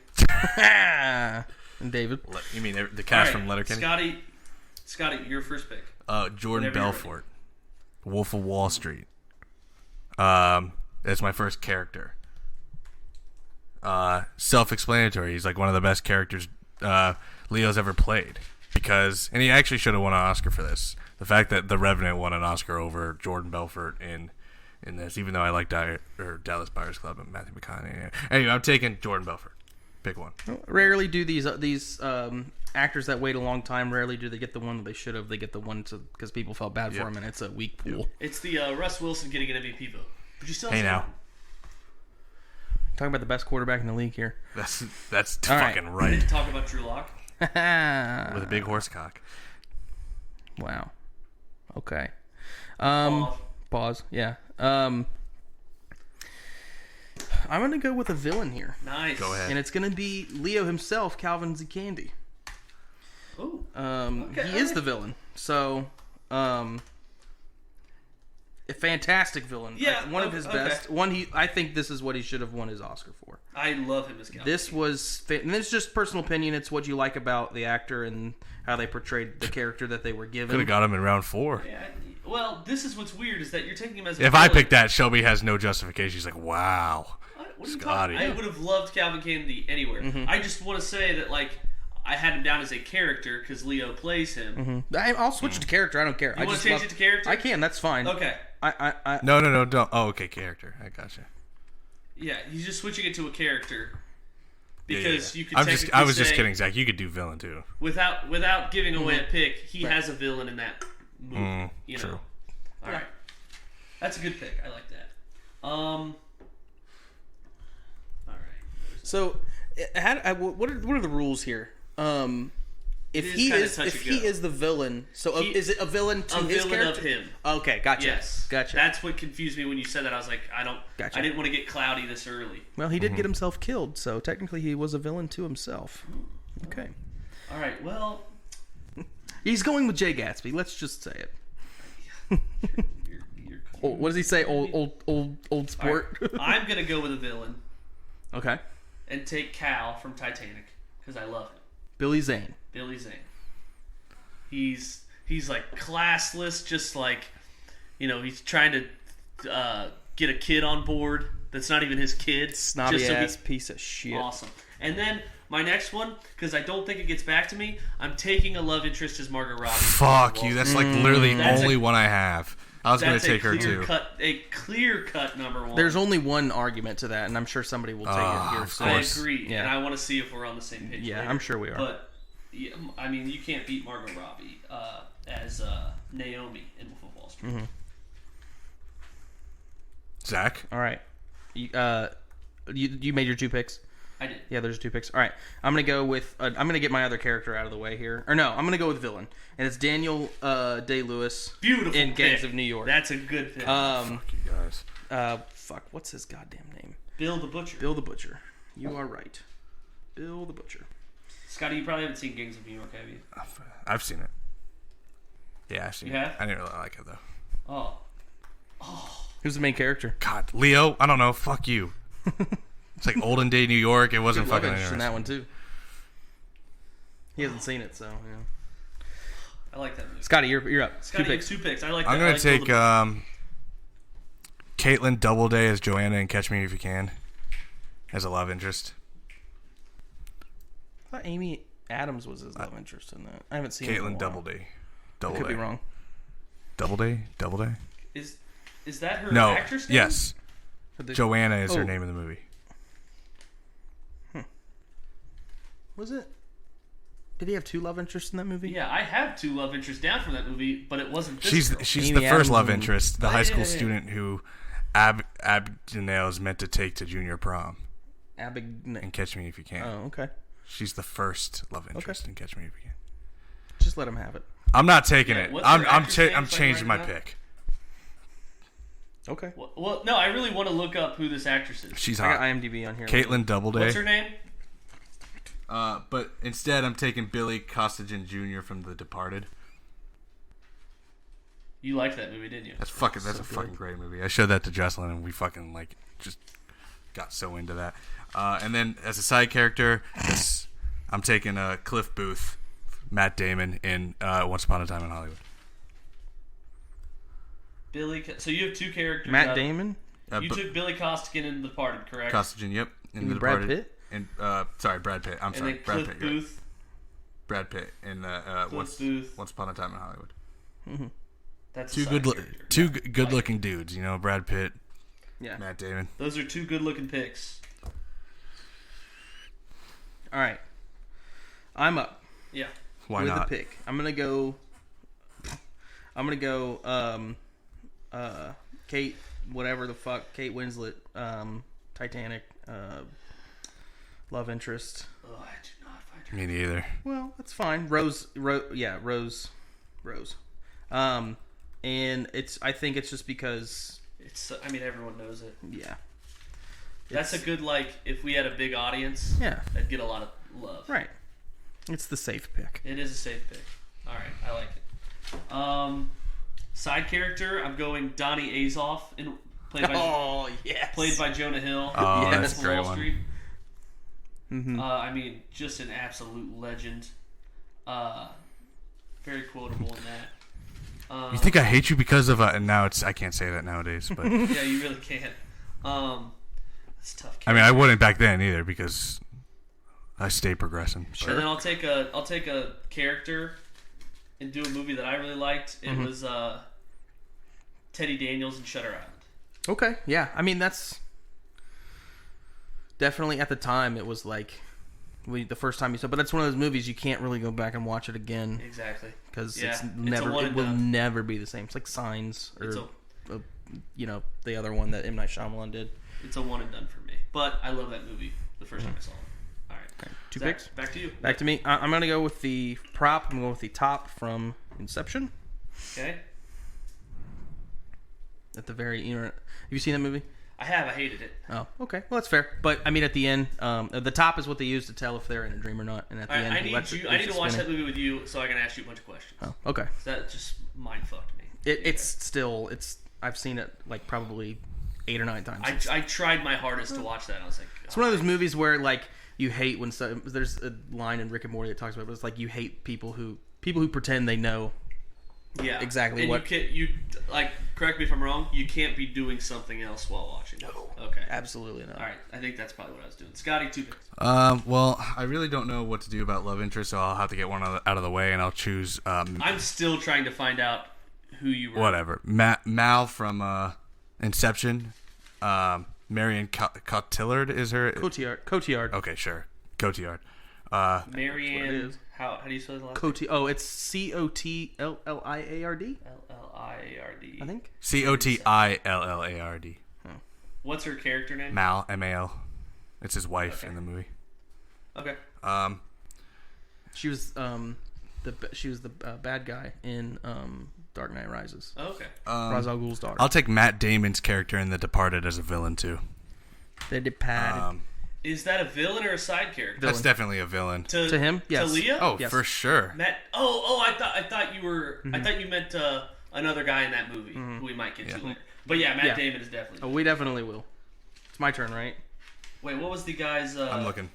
And David. You mean the cast All right, from Letterkenny? Scotty, your first pick. Jordan Whenever you're Belfort, Wolf of Wall Street. That's my first character. Self-explanatory. He's like one of the best characters Leo's ever played. And he actually should have won an Oscar for this. The fact that The Revenant won an Oscar over Jordan Belfort in this, even though I like Dallas Buyers Club and Matthew McConaughey. Anyway, I'm taking Jordan Belfort. Pick one. Rarely do these actors that wait a long time. Rarely do they get the one that they should have. They get the one because people felt bad for him, and it's a weak pool. It's the Russ Wilson getting an MVP vote. But you still Hey now. Talking about the best quarterback in the league here. That's All fucking We didn't right. talk about Drew Lock. With a big horse cock. Wow. Okay. Pause. Yeah. I'm gonna go with a villain here. Nice. Go ahead. And it's gonna be Leo himself, Calvin Z. Candy. Oh. He is the villain. So, a fantastic villain. Yeah, one of his best. I think this is what he should have won his Oscar for. I love him as Calvin. This was, and it's just personal opinion. It's what you like about the actor and how they portrayed the character that they were given. Could have got him in round 4. Yeah, well, this is what's weird is that you're taking him as a If villain. I picked that, Shelby has no justification. She's like, wow. What are you Scotty. talking? I would have loved Calvin Candy anywhere. Mm-hmm. I just want to say that, like, I had him down as a character because Leo plays him. Mm-hmm. I'll switch it to character. I don't care. You want to change it to character? I can. That's fine. Okay. No, don't. Oh, okay, character. I gotcha. Yeah, he's just switching it to a character because you could. I was just kidding, Zach. You could do villain too. Without giving away a pick, he has a villain in that movie. True. All right, that's a good pick. I like that. All right. So, what are the rules here? If he is the villain, so is it a villain to his villain character? of him? Okay, gotcha. Yes, gotcha. That's what confused me when you said that. I was like, Gotcha. I didn't want to get cloudy this early. Well, he did get himself killed, so technically he was a villain to himself. Okay. All right. Well, He's going with Jay Gatsby. Let's just say it. you're What does he say? Old sport. All right. I'm gonna go with a villain Okay. and take Cal from Titanic because I love him. Billy Zane. Billy Zane. He's like classless, just like, he's trying to get a kid on board that's not even his kid. Snobby just ass piece of shit. Awesome. And then my next one, because I don't think it gets back to me, I'm taking a love interest as Margot Robbie. Fuck you. That's like literally That's only one I have. I was going to take her too. A clear cut number 1. There's only one argument to that, and I'm sure somebody will take it here. Of soon. I course. agree, Yeah. and I want to see if we're on the same page. Yeah, later. I'm sure we are. But yeah, I mean, you can't beat Margot Robbie as Naomi in Wolf of Wall Street. Mm-hmm. Zach? All right. You made your 2 picks? I did. Yeah, there's 2 picks. All right. I'm going to go with... I'm going to get my other character out of the way here. Or no, I'm going to go with villain. And it's Daniel Day-Lewis. Beautiful in pick. Gangs of New York. That's a good pick. Fuck you guys. What's his goddamn name? Bill the Butcher. Bill the Butcher. You are right. Bill the Butcher. Scotty, you probably haven't seen Gangs of New York, have you? I've seen it. Yeah, I've seen You it. have? I didn't really like it though. Oh. Who's the main character? God, Leo? I don't know. Fuck you. It's like olden day New York. It wasn't Good love fucking interest in interesting. that one, too. He hasn't seen it, so, yeah. I like that movie. Scotty, you're up. Scotty, 2 picks. 2 picks. I like I'm that. going I to like take Bill the Caitlin Doubleday as Joanna in Catch Me If You Can as a love interest. I thought Amy Adams was his love interest in that. I haven't seen it in a Caitlin while. Doubleday. I could be wrong. Doubleday? Is that her No. actress name? Yes. Joanna is her Oh. name in the movie. Was it? Did he have 2 love interests in that movie? Yeah, I have 2 love interests down from that movie, but it wasn't this She's girl. the Amy first Adams love and- interest, the Oh, high school yeah. student who Abigail is meant to take to junior prom and Catch Me If You Can. Oh, okay. She's the first love interest in Catch Me If You Can. Just let him have it. I'm not taking Yeah, it. what's her actress name, I'm so I can changing my write it down? pick. Okay. Well, no, I really want to look up who this actress is. She's I got hot. IMDb on here. Caitlin Doubleday. What's her name? But instead, I'm taking Billy Costigan Jr. from The Departed. You liked that movie, didn't you? That's a fucking great movie. I showed that to Jocelyn, and we fucking just got so into that. And then as a side character, I'm taking Cliff Booth, Matt Damon in Once Upon a Time in Hollywood. So you have 2 characters. Matt Damon? You took Billy Costigan in The Departed, correct? Costigan, yep. In The Brad Departed. Pitt? And sorry, Brad Pitt. I'm and sorry, then Brad Cliff Pitt. you're right. Booth. Brad Pitt in Once Upon a Time in Hollywood. Mm-hmm. That's Two good looking dudes, Brad Pitt, Yeah. Matt Damon. Those are 2 good looking picks. All right. I'm up. Yeah. Why with not? a pick. I'm gonna go. Kate, whatever the fuck, Kate Winslet, Titanic, love interest. Oh, I do not find her. Me neither. Well, that's fine. Rose. and I think it's just because I mean, everyone knows it. Yeah. That's a good, like, if we had a big audience, yeah, that'd get a lot of love. Right. It's the safe pick. It is a safe pick. All right, I like it. Side character, I'm going Donnie Azoff, played by Jonah Hill. Oh, yes. that's a great one. Mm-hmm. I mean, just an absolute legend. Very quotable in that. You think I hate you because of and now I can't say that nowadays, but yeah, you really can't. It's tough. I mean, I wouldn't back then either because I stay progressing. Sure. And then I'll take a character and do a movie that I really liked. It was Teddy Daniels and Shutter Island. Okay, yeah. I mean, that's definitely at the time it was like the first time you saw, but that's one of those movies you can't really go back and watch it again. Exactly. Because it will never be the same. It's like Signs or the other one that M. Night Shyamalan did. It's a one and done for me. But I love that movie the first time I saw it. All right. Okay. Two Zach, picks. Back to you. Back to me. I'm going to go with the prop. I'm going to go with the top from Inception. Okay. At the very end. Have you seen that movie? I have. I hated it. Oh, okay. Well, that's fair. But, I mean, at the end, the top is what they use to tell if they're in a dream or not. And at the end, I need to watch that movie with you so I can ask you a bunch of questions. Oh, okay. That just mind-fucked me. I've seen it, like, probably 8 or 9 times. I tried my hardest to watch that. I was like... It's one of those movies where, like, you hate when... There's a line in Rick and Morty that talks about it, but it's like you hate people who pretend they know exactly and what... You like, correct me if I'm wrong, you can't be doing something else while watching. No. Okay. Absolutely not. All right. I think that's probably what I was doing. Scotty, 2 picks. Well, I really don't know what to do about love interest, so I'll have to get one out of the way, and I'll choose... I'm still trying to find out who you were. Whatever. Mal from Inception. Marion Cotillard is her... Cotillard. Okay, sure. Cotillard. Marianne... How do you spell the last name? It's Cotliard. Lliard. I think. Cotillard. What's her character name? Mal, M-A-L. It's his wife in the movie. Okay. She was the bad guy in Dark Knight Rises. Oh, okay. Ra's al Ghul's daughter. I'll take Matt Damon's character in The Departed as a villain too. The Departed. Is that a villain or a side character? That's definitely a villain. To him, yes. To Leah? Oh, yes. for sure. Matt. I thought you were. I thought you meant another guy in that movie who we might get to later. But yeah, Matt Damon is definitely. Oh, we definitely will. It's my turn, right? Wait, what was the guy's? I'm looking.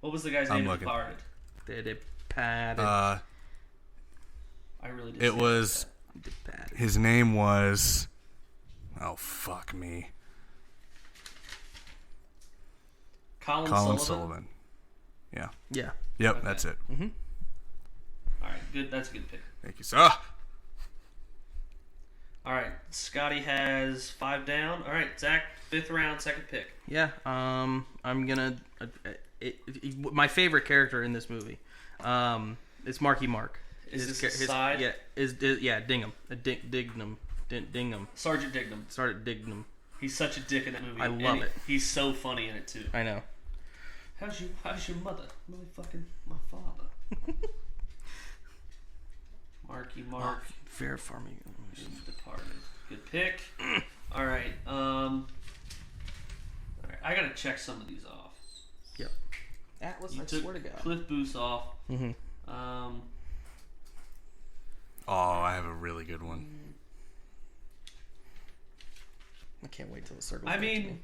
What was the guy's name? Looking. The Departed. I really did. It was. Departed. His name was. Oh fuck me. Colin Sullivan. Yeah. Yeah. Yep, Okay. that's it. Mm-hmm. All right, good. That's a good pick. Thank you, sir. All right, Scotty has 5 down. All right, Zach, 5th round, 2nd pick. Yeah. I'm gonna. My favorite character in this movie. It's Marky Mark. Is this his side? Yeah. Dignam. Dignam. Sergeant Dignam. Sergeant Dignam. He's such a dick in that movie. I love it. He's so funny in it too. I know. How's your mother? Really fucking my father. Marky Mark. Fair farming. Departed. Good pick. All right. All right. I gotta check some of these off. Yep. Atlas. You took Cliff Booth off. Mm-hmm. Oh, I have a really good one. I can't wait till the circle. I mean,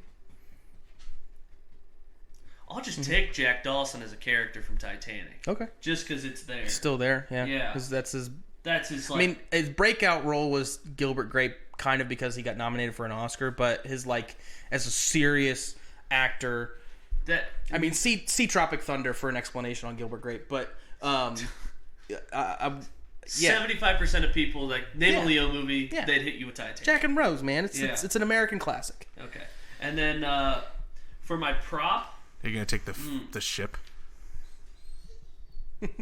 I'll just take Jack Dawson as a character from Titanic. Okay. Just because it's there. Still there, yeah. Yeah. Because that's his. Like, I mean, his breakout role was Gilbert Grape, kind of because he got nominated for an Oscar, but his as a serious actor. I mean, see Tropic Thunder for an explanation on Gilbert Grape, but 75% of people name a Leo movie, they'd hit you with Titanic. Jack and Rose, man, it's an American classic. Okay, and then for my prop, you're gonna take the ship.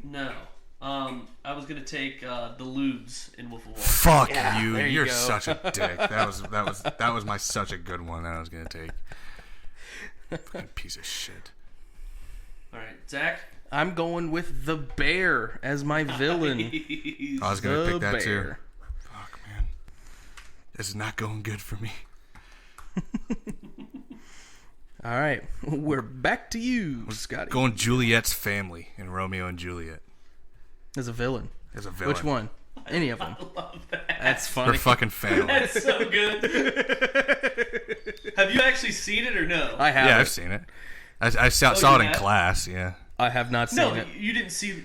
No, I was gonna take the Lubes in Wolf of Wall. Fuck you! You're such a dick. That was my such a good one that I was gonna take. Fucking piece of shit. All right, Zach. I'm going with the Bear as my villain. I was gonna pick that too. Fuck, man. This is not going good for me. All right, we're back to you, Scotty. Going Juliet's family in Romeo and Juliet. As a villain. As a villain. Which one? Any of them. I love that. That's funny. Her fucking family. That's so good. Have you actually seen it or no? I have. Yeah, I've seen it. I saw it in class, yeah. I have not seen it. No, you didn't see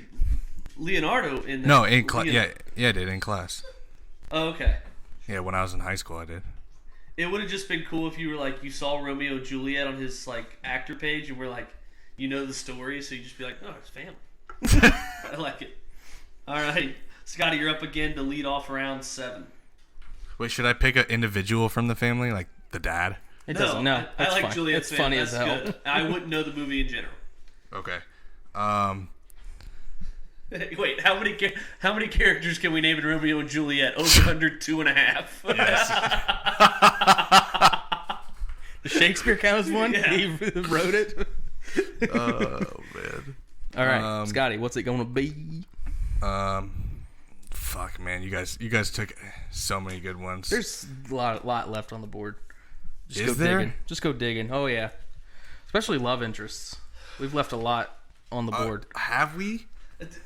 Leonardo in that. No, in class. Yeah, I did, in class. Oh, okay. Yeah, when I was in high school, I did. It would have just been cool if you were like, you saw Romeo and Juliet on his like actor page and we're like, you know the story, so you just be like, oh, it's family. I like it. All right. Scotty, you're up again to lead off round 7. Wait, should I pick an individual from the family, like the dad? It doesn't. No, I like fine. Juliet's It's funny family. as hell. Good. I wouldn't know the movie in general. Okay. Wait, how many characters can we name in Romeo and Juliet? Over under 2.5. Yes. Does Shakespeare count as one? Yeah. He wrote it. Oh man. All right, Scotty, what's it gonna be? Fuck, man, you guys took so many good ones. There's a lot left on the board. Just Is there? digging. Just go digging. Oh yeah, especially love interests. We've left a lot on the board. Have we?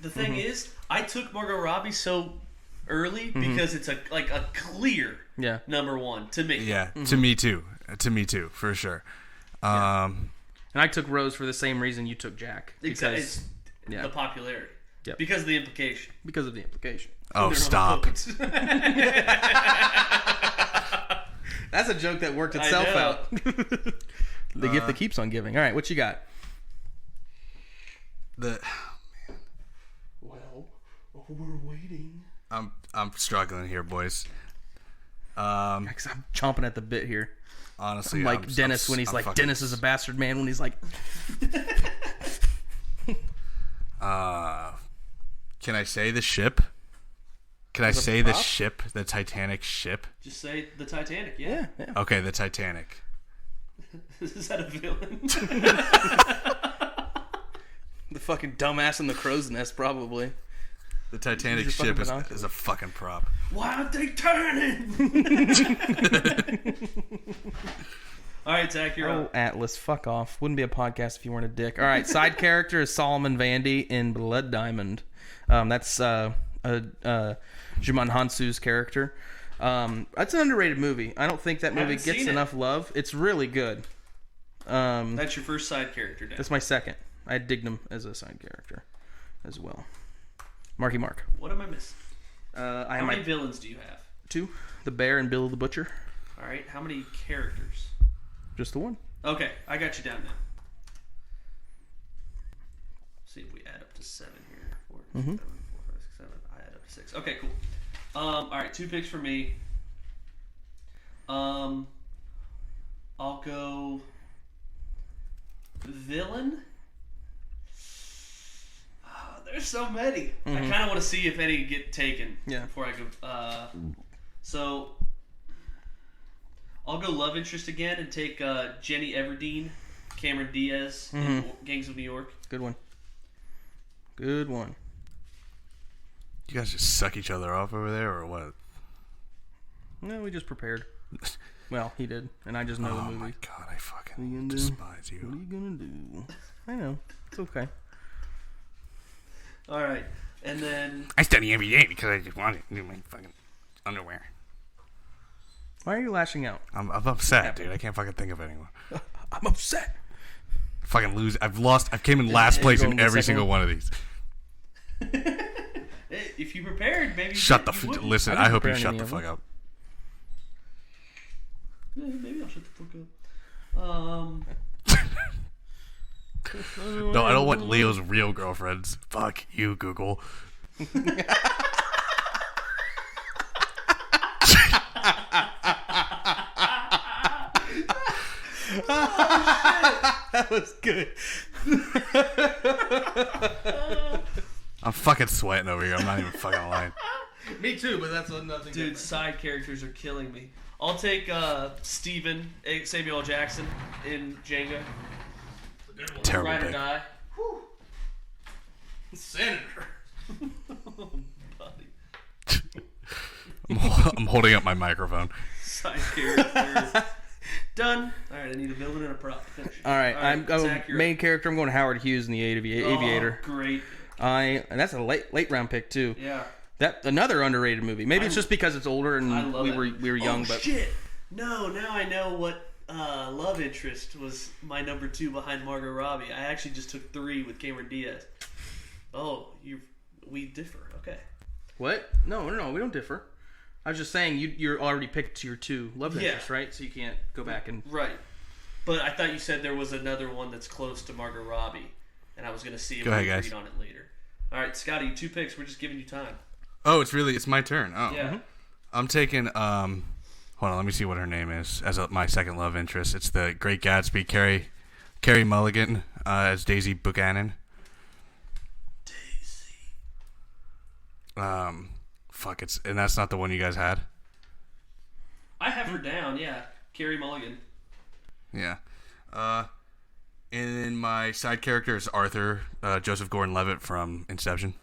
The thing is, I took Margot Robbie so early because it's a clear number 1 to me. Yeah, to me too. To me too, for sure. And I took Rose for the same reason you took Jack. Because Because the popularity. Yep. Because of the implication. because of the implication. Oh, stop. That's a joke that worked itself know. out. The gift that keeps on giving. All right, what you got? Well, we're waiting. I'm struggling here, boys. I'm chomping at the bit here. Honestly, I'm like Dennis when he's like, Dennis is a bastard man when he's like... Can I say the ship? Can I say the ship? The Titanic ship? Just say the Titanic, yeah. Okay, the Titanic. Is that a villain? The fucking dumbass in the crow's nest, probably. The Titanic Use your ship fucking is a fucking prop. Why aren't they turning? All right, Zach, you're up. Atlas, fuck off. Wouldn't be a podcast if you weren't a dick. All right, side character is Solomon Vandy in Blood Diamond. That's Jumon Hansu's character. That's an underrated movie. I don't think that movie gets enough love. It's really good. That's your first side character, Dan. That's my second. I digged him as a side character as well. Marky Mark. What am I missing? How many villains do you have? 2. The Bear and Bill the Butcher. All right, how many characters? Just the one. Okay, I got you down now. See if we add up to 7 here. 4, 5, 6, 7. I add up to 6. Okay, cool. All right, 2 picks for me. I'll go villain. There's so many. I kind of want to see if any get taken before I go. So I'll go love interest again and take Jenny Everdeen, Cameron Diaz in Gangs of New York. Good one. Good one. You guys just suck each other off over there, or what? No, we just prepared. Well, he did, and I just know the movie. Oh my god, I fucking despise you. What are you gonna do? I know. It's okay. All right, and then I study every day because I just want it in my fucking underwear. Why are you lashing out? I'm upset, dude. I can't fucking think of anyone. I'm upset. Fucking lose. I've came in last place in every single one of these. if you prepared, maybe listen. I hope you shut the fuck up. Yeah, maybe I'll shut the fuck up. No, I don't want Leo's real girlfriends. Fuck you, Google. That was good. I'm fucking sweating over here. I'm not even fucking lying. Me too, but that's nothing. Dude, side characters are killing me. I'll take Steven, Samuel L. Jackson in Django. Terrible Ride or pick. Die. Senator. Buddy. I'm holding up my microphone. Side character. Done. All right, I need a villain and a prop. Finish. All right, I'm Zach, main character. I'm going Howard Hughes in the Aviator. Great. And that's a late round pick too. Yeah. That another underrated movie. Maybe it's just because it's older and we were young. But shit! No, now I know what love interest was my number 2 behind Margot Robbie. I actually just took 3 with Cameron Diaz. Oh, we differ. Okay. What? No, we don't differ. I was just saying you're already picked your 2 love interests, right? So you can't go back and right. But I thought you said there was another one that's close to Margot Robbie, and I was going to see if we agreed on it later. All right, Scotty, 2 picks. We're just giving you time. Oh, it's my turn. Oh, yeah. Mm-hmm. I'm taking. Hold on, let me see what her name is as my second love interest. It's the Great Gatsby, Carey Mulligan as Daisy Buchanan. And that's not the one you guys had. I have her down. Yeah, Carey Mulligan. Yeah. And my side character is Arthur, Joseph Gordon-Levitt from Inception.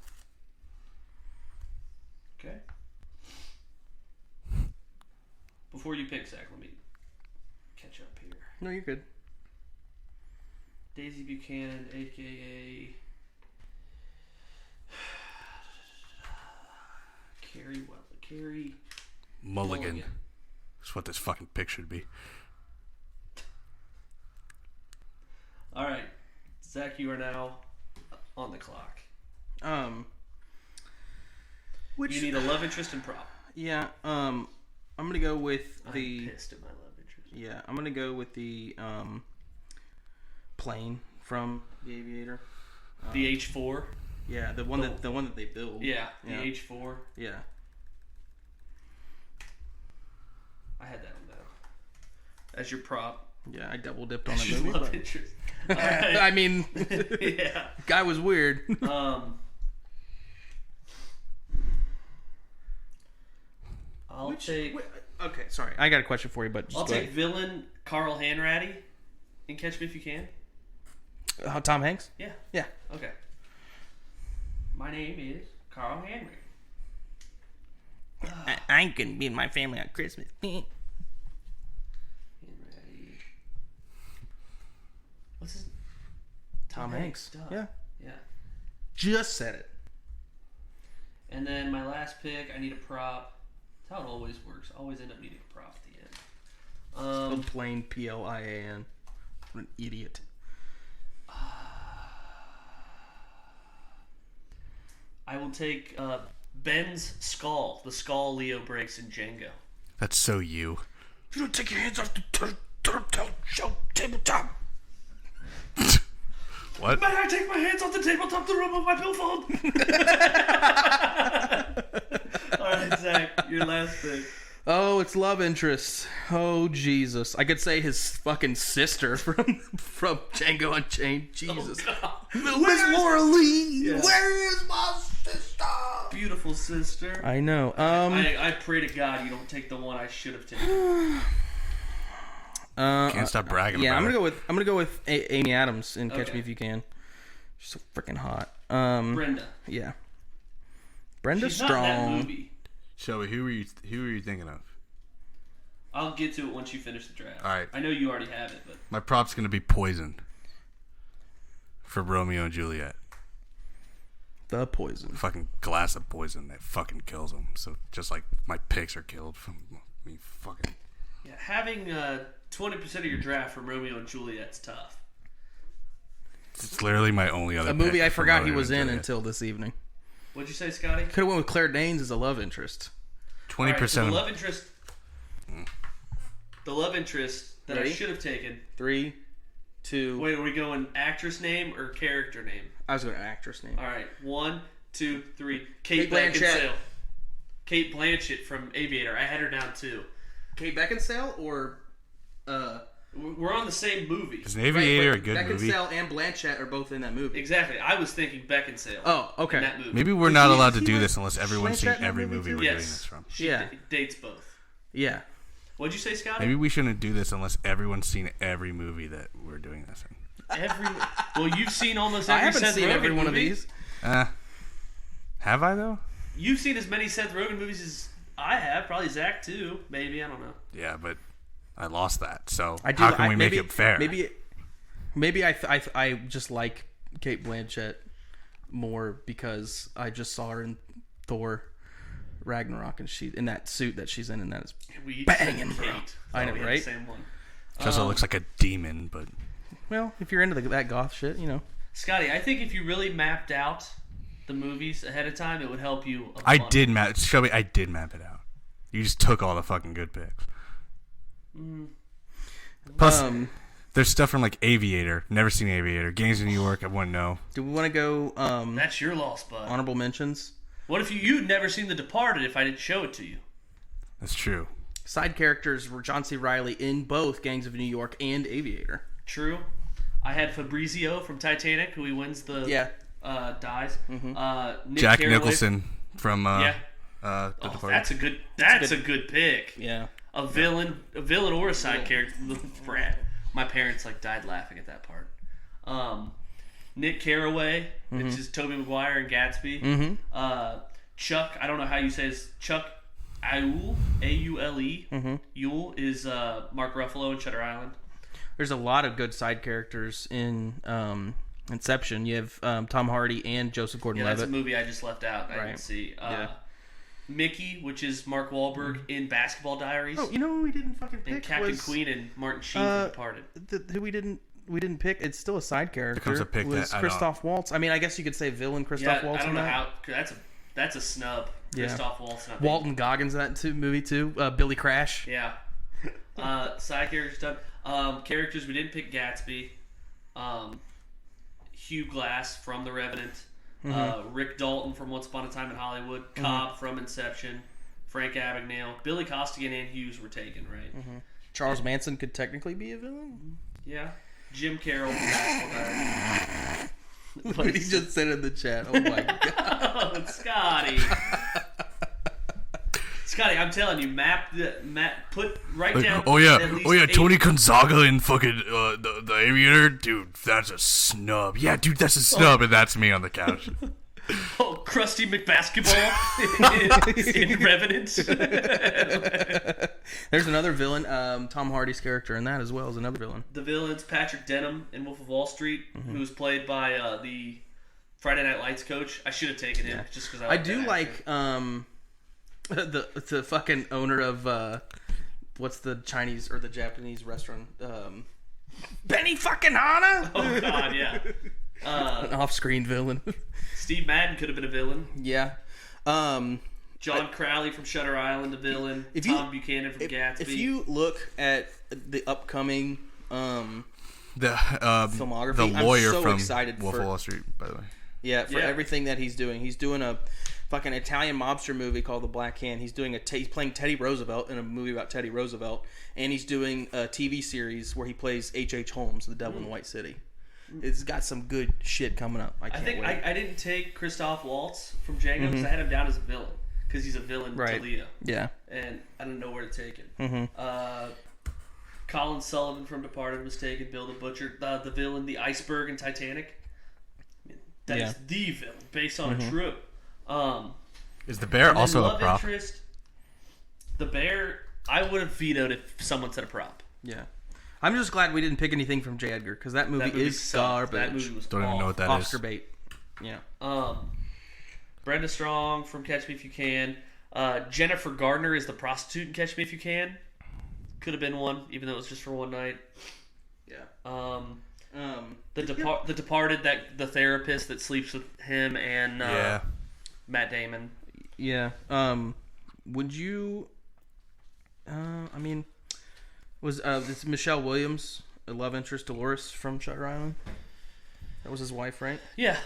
Okay. Before you pick, Zach, let me catch up here. No, you're good. Daisy Buchanan, a.k.a. Carey Mulligan. That's what this fucking pick should be. All right. Zach, you are now on the clock. You need a love interest and prop. Yeah, I'm gonna go with I'm pissed at my love interest. Yeah, I'm gonna go with the plane from the Aviator. The H4. Yeah, the one that they build. Yeah, the H4. Yeah. I had that one down. As your prop. Yeah, I double dipped on that movie. Love interest. All right. I mean, yeah. Guy was weird. Okay, sorry. I got a question for you, but I'll take villain Carl Hanratty in Catch Me If You Can. Tom Hanks? Yeah. Yeah. Okay. My name is Carl Henry. I can be in my family on Christmas. Hanratty. What's his? Tom Hanks. Duh. Yeah. Yeah. Just said it. And then my last pick, I need a prop. That's how it always works. I always end up needing a prop at the end. Spelled plain Plian. What an idiot. I will take Ben's skull. The skull Leo breaks in Django. That's so you. You don't take your hands off the tabletop. What? May I take my hands off the tabletop to remove my billfold? Alright, Zach, your last pick. Oh, it's love interest. Oh, Jesus. I could say his fucking sister from Django Unchained. Jesus. Oh, Where's Laura Lee? Yeah. Where is my sister? Beautiful sister. I know. I pray to God you don't take the one I should have taken. Can't stop bragging about I'm it. gonna go with Amy Adams in Catch Okay. Me If You Can. She's so freaking hot. Brenda. Yeah. Brenda She's Strong. not in that movie. Shelby, who were you thinking of? I'll get to it once you finish the draft. All right. I know you already have it, but My prop's gonna be Poison for Romeo and Juliet. The Poison. Fucking glass of poison that fucking kills them. So just like my picks are killed from me fucking. yeah, having 20% of your draft from Romeo and Juliet's tough. It's literally my only other. A movie pick I from forgot he Romeo was and in Juliet. until this evening. What'd you say, Scotty? Could have went with Claire Danes as a love interest. 20%. So the love interest. The love interest that Ready? I should have taken. 3, 2. Wait, are we going actress name or character name? I was going to actress name. All right, 1, 2, 3. Kate Blanchett. Beckinsale. Kate Blanchett from Aviator. I had her down too. Kate Beckinsale or We're on the same movie. Is an Aviator a good movie? Beckinsale and Blanchett are both in that movie. Exactly. I was thinking Beckinsale. Oh, okay. In that movie. Maybe we're not allowed to do this unless everyone's seen Blanchett in that every movie movie too? we're doing Yes. this from. She Yeah. dates both. Yeah. What'd you say, Scotty? Maybe we shouldn't do this unless everyone's seen every movie that we're doing this in. Well, you've seen almost I every haven't Seth seen Rogen every one of movie. these. Have I though? You've seen as many Seth Rogen movies I have. Probably Zach, too. Maybe. I don't know. Yeah, but I lost that. So how can we make it fair? Maybe I just like Cate Blanchett more because I just saw her in Thor Ragnarok, and she in that suit that she's in, and that is banging, bro. I know, right? Same one. She also looks like a demon, but well, if you're into that goth shit, you know. Scotty, I think if you really mapped out the movies ahead of time, it would help you. I did map it out. You just took all the fucking good picks. Plus, there's stuff from like Aviator. Never seen Aviator. Gangs of New York. I wouldn't know. Do we want to go? That's your loss, bud. Honorable mentions. What if you'd never seen The Departed if I didn't show it to you? That's true. Side characters were John C. Reilly in both Gangs of New York and Aviator. True. I had Fabrizio from Titanic, who he wins the dies. Mm-hmm. Jack Nicholson from The Departed. That's a good pick. Yeah. A villain or a side character. Brad. My parents died laughing at that part. Nick Carraway, which is Tobey Maguire and Gatsby. Mm-hmm. Chuck, I don't know how you say this. Chuck Aule, A-U-L-E. Mm-hmm. Yule is Mark Ruffalo in Shutter Island. There's a lot of good side characters in Inception. You have Tom Hardy and Joseph Gordon-Levitt. That's a movie I just left out. I didn't see. Mickey, which is Mark Wahlberg in Basketball Diaries. Oh, you know who we didn't fucking pick? And Captain Queen and Martin Sheen from Departed. Who we didn't pick. It's still a side character. Becomes a pick. Was Christoph Waltz. I mean, I guess you could say villain Christoph Waltz. I don't know how. That's a snub. Yeah. Christoph Waltz. Walton Goggins in that movie too. Billy Crash. Yeah. Side characters done. Characters we didn't pick. Gatsby. Hugh Glass from The Revenant. Rick Dalton from Once Upon a Time in Hollywood. Cobb from Inception. Frank Abagnale. Billy Costigan and Hughes were taken, right? Charles Manson could technically be a villain. Yeah. Jim Carroll from Basketball Diaries. What did he just said in the chat? Oh my god. Scotty. Scotty, I'm telling you, write down. Oh yeah, Tony Gonzaga in fucking the Aviator, dude. That's a snub. Yeah, dude, that's a snub, and that's me on the couch. Oh, Krusty McBasketball in Revenant. There's another villain. Tom Hardy's character in that as well is another villain. The villain's Patrick Denham in Wolf of Wall Street, who's played by the Friday Night Lights coach. I should have taken him just because I do like the fucking owner of what's the Chinese or the Japanese restaurant? Benny fucking Hanna. Oh god, yeah. An off-screen villain. Steve Madden could have been a villain. Yeah. John Crowley from Shutter Island, a villain. Tom Buchanan from Gatsby. If you look at the upcoming filmography, the lawyer I'm so from excited Wolf of Wall Street, by the way. Yeah, for everything that he's doing. He's doing a fucking Italian mobster movie called The Black Hand. He's doing he's playing Teddy Roosevelt in a movie about Teddy Roosevelt, and he's doing a TV series where he plays H.H. Holmes, the Devil in the White City. It's got some good shit coming up. I can't wait. I didn't take Christoph Waltz from Django because I had him down as a villain because he's a villain to Leo. Yeah. And I didn't know where to take him. Colin Sullivan from Departed was taken. Bill the Butcher, the villain, the iceberg in Titanic. That is the villain based on a true. Is the bear also a prop? The bear, I would have vetoed if someone said a prop. Yeah. I'm just glad we didn't pick anything from J. Edgar because that movie is garbage. That movie was Don't even know what that Oscar bait. Yeah. Brenda Strong from Catch Me If You Can. Jennifer Gardner is the prostitute in Catch Me If You Can. Could have been one, even though it was just for one night. Yeah. The Departed, the therapist that sleeps with him and Matt Damon. Yeah. Would you? I mean. Was this Michelle Williams, a love interest Dolores from Shutter Island? That was his wife, right? Yeah.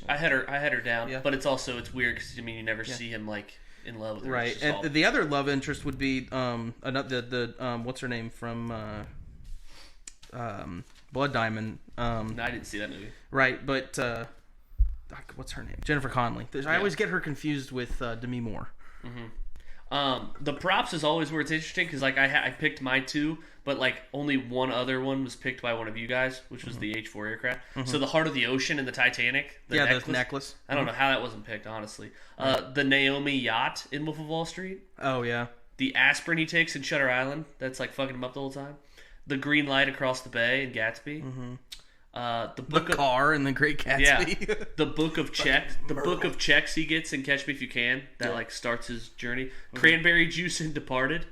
I had her down, but it's weird because you never see him in love with her, right? And the other love interest would be another what's her name from Blood Diamond. No, I didn't see that movie. Right, but what's her name? Jennifer Connelly. I always get her confused with Demi Moore. The props is always where it's interesting because like I picked my 2, but like only one other one was picked by one of you guys, which was the H-4 aircraft. So the Heart of the Ocean and the Titanic, the necklace. I don't know how that wasn't picked, honestly. The Naomi yacht in Wolf of Wall Street. Oh yeah. The aspirin he takes in Shutter Island, that's like fucking him up the whole time. The green light across the bay in Gatsby. The car in The Great Gatsby. Yeah. The book of checks he gets in Catch Me If You Can. That like starts his journey. Cranberry juice in Departed.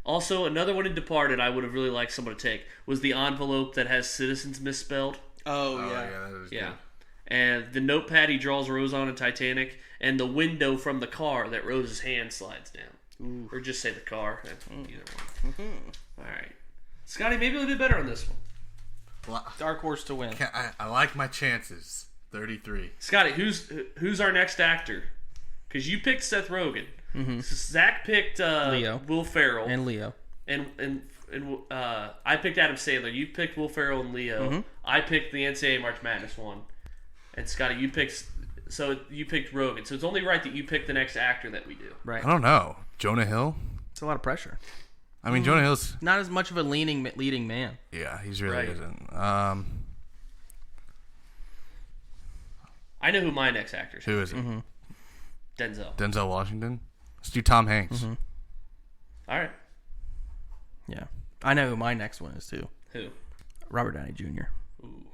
Also, another one in Departed I would have really liked someone to take was the envelope that has Citizens misspelled. Oh yeah. That was good. And the notepad he draws Rose on in Titanic, and the window from the car that Rose's hand slides down. Ooh. Or just say the car. That's either one. All right. Scotty, maybe a little bit better on this one. Well, dark horse to win. I like my chances. 33. Scotty, who's our next actor? Because you picked Seth Rogen. Zach picked Leo. Will Ferrell. And Leo. And I picked Adam Sandler. You picked Will Ferrell and Leo. I picked the NCAA March Madness one. And Scotty, you picked Rogen. So it's only right that you pick the next actor that we do. Right. I don't know. Jonah Hill? It's a lot of pressure. I mean, Jonah Hill's not as much of a leading man. Yeah, he's really isn't. I know who my next actor is. Who is it? Denzel Washington? Let's do Tom Hanks. All right. Yeah. I know who my next one is, too. Who? Robert Downey Jr. Ooh.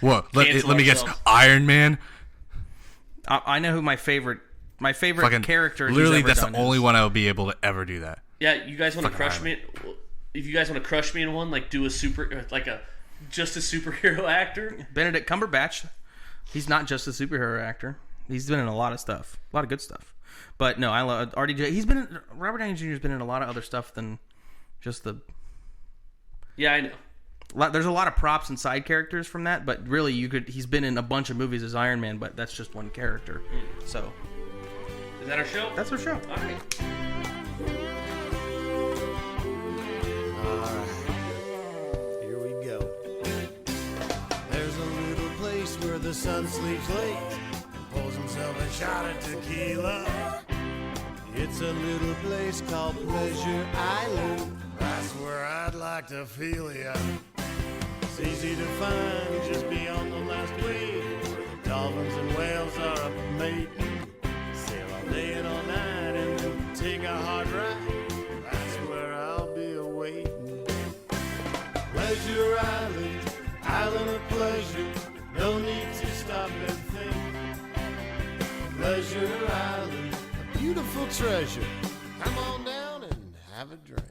What? Let me guess. Iron Man? I know who my favorite character literally, that's the only one I would be able to ever do that. Yeah, you guys want to crush me? If you guys want to crush me in one, like do just a superhero actor. Benedict Cumberbatch. He's not just a superhero actor. He's been in a lot of stuff, a lot of good stuff. But no, I love RDJ. Robert Downey Jr. has been in a lot of other stuff than just the. Yeah, I know. There's a lot of props and side characters from that, but really, he's been in a bunch of movies as Iron Man, but that's just one character. So. Is that our show? That's our show. All right. Here we go. There's a little place where the sun sleeps late and pulls himself a shot of tequila. It's a little place called Pleasure Island. That's where I'd like to feel ya. It's easy to find just beyond the last wave, where the dolphins and whales are up mating. Sail all day and all night and then take a hard ride. That's where I'll be awaiting. Pleasure Island, island of pleasure. No need to stop and think. Pleasure Island, a beautiful treasure. Come on down and have a drink.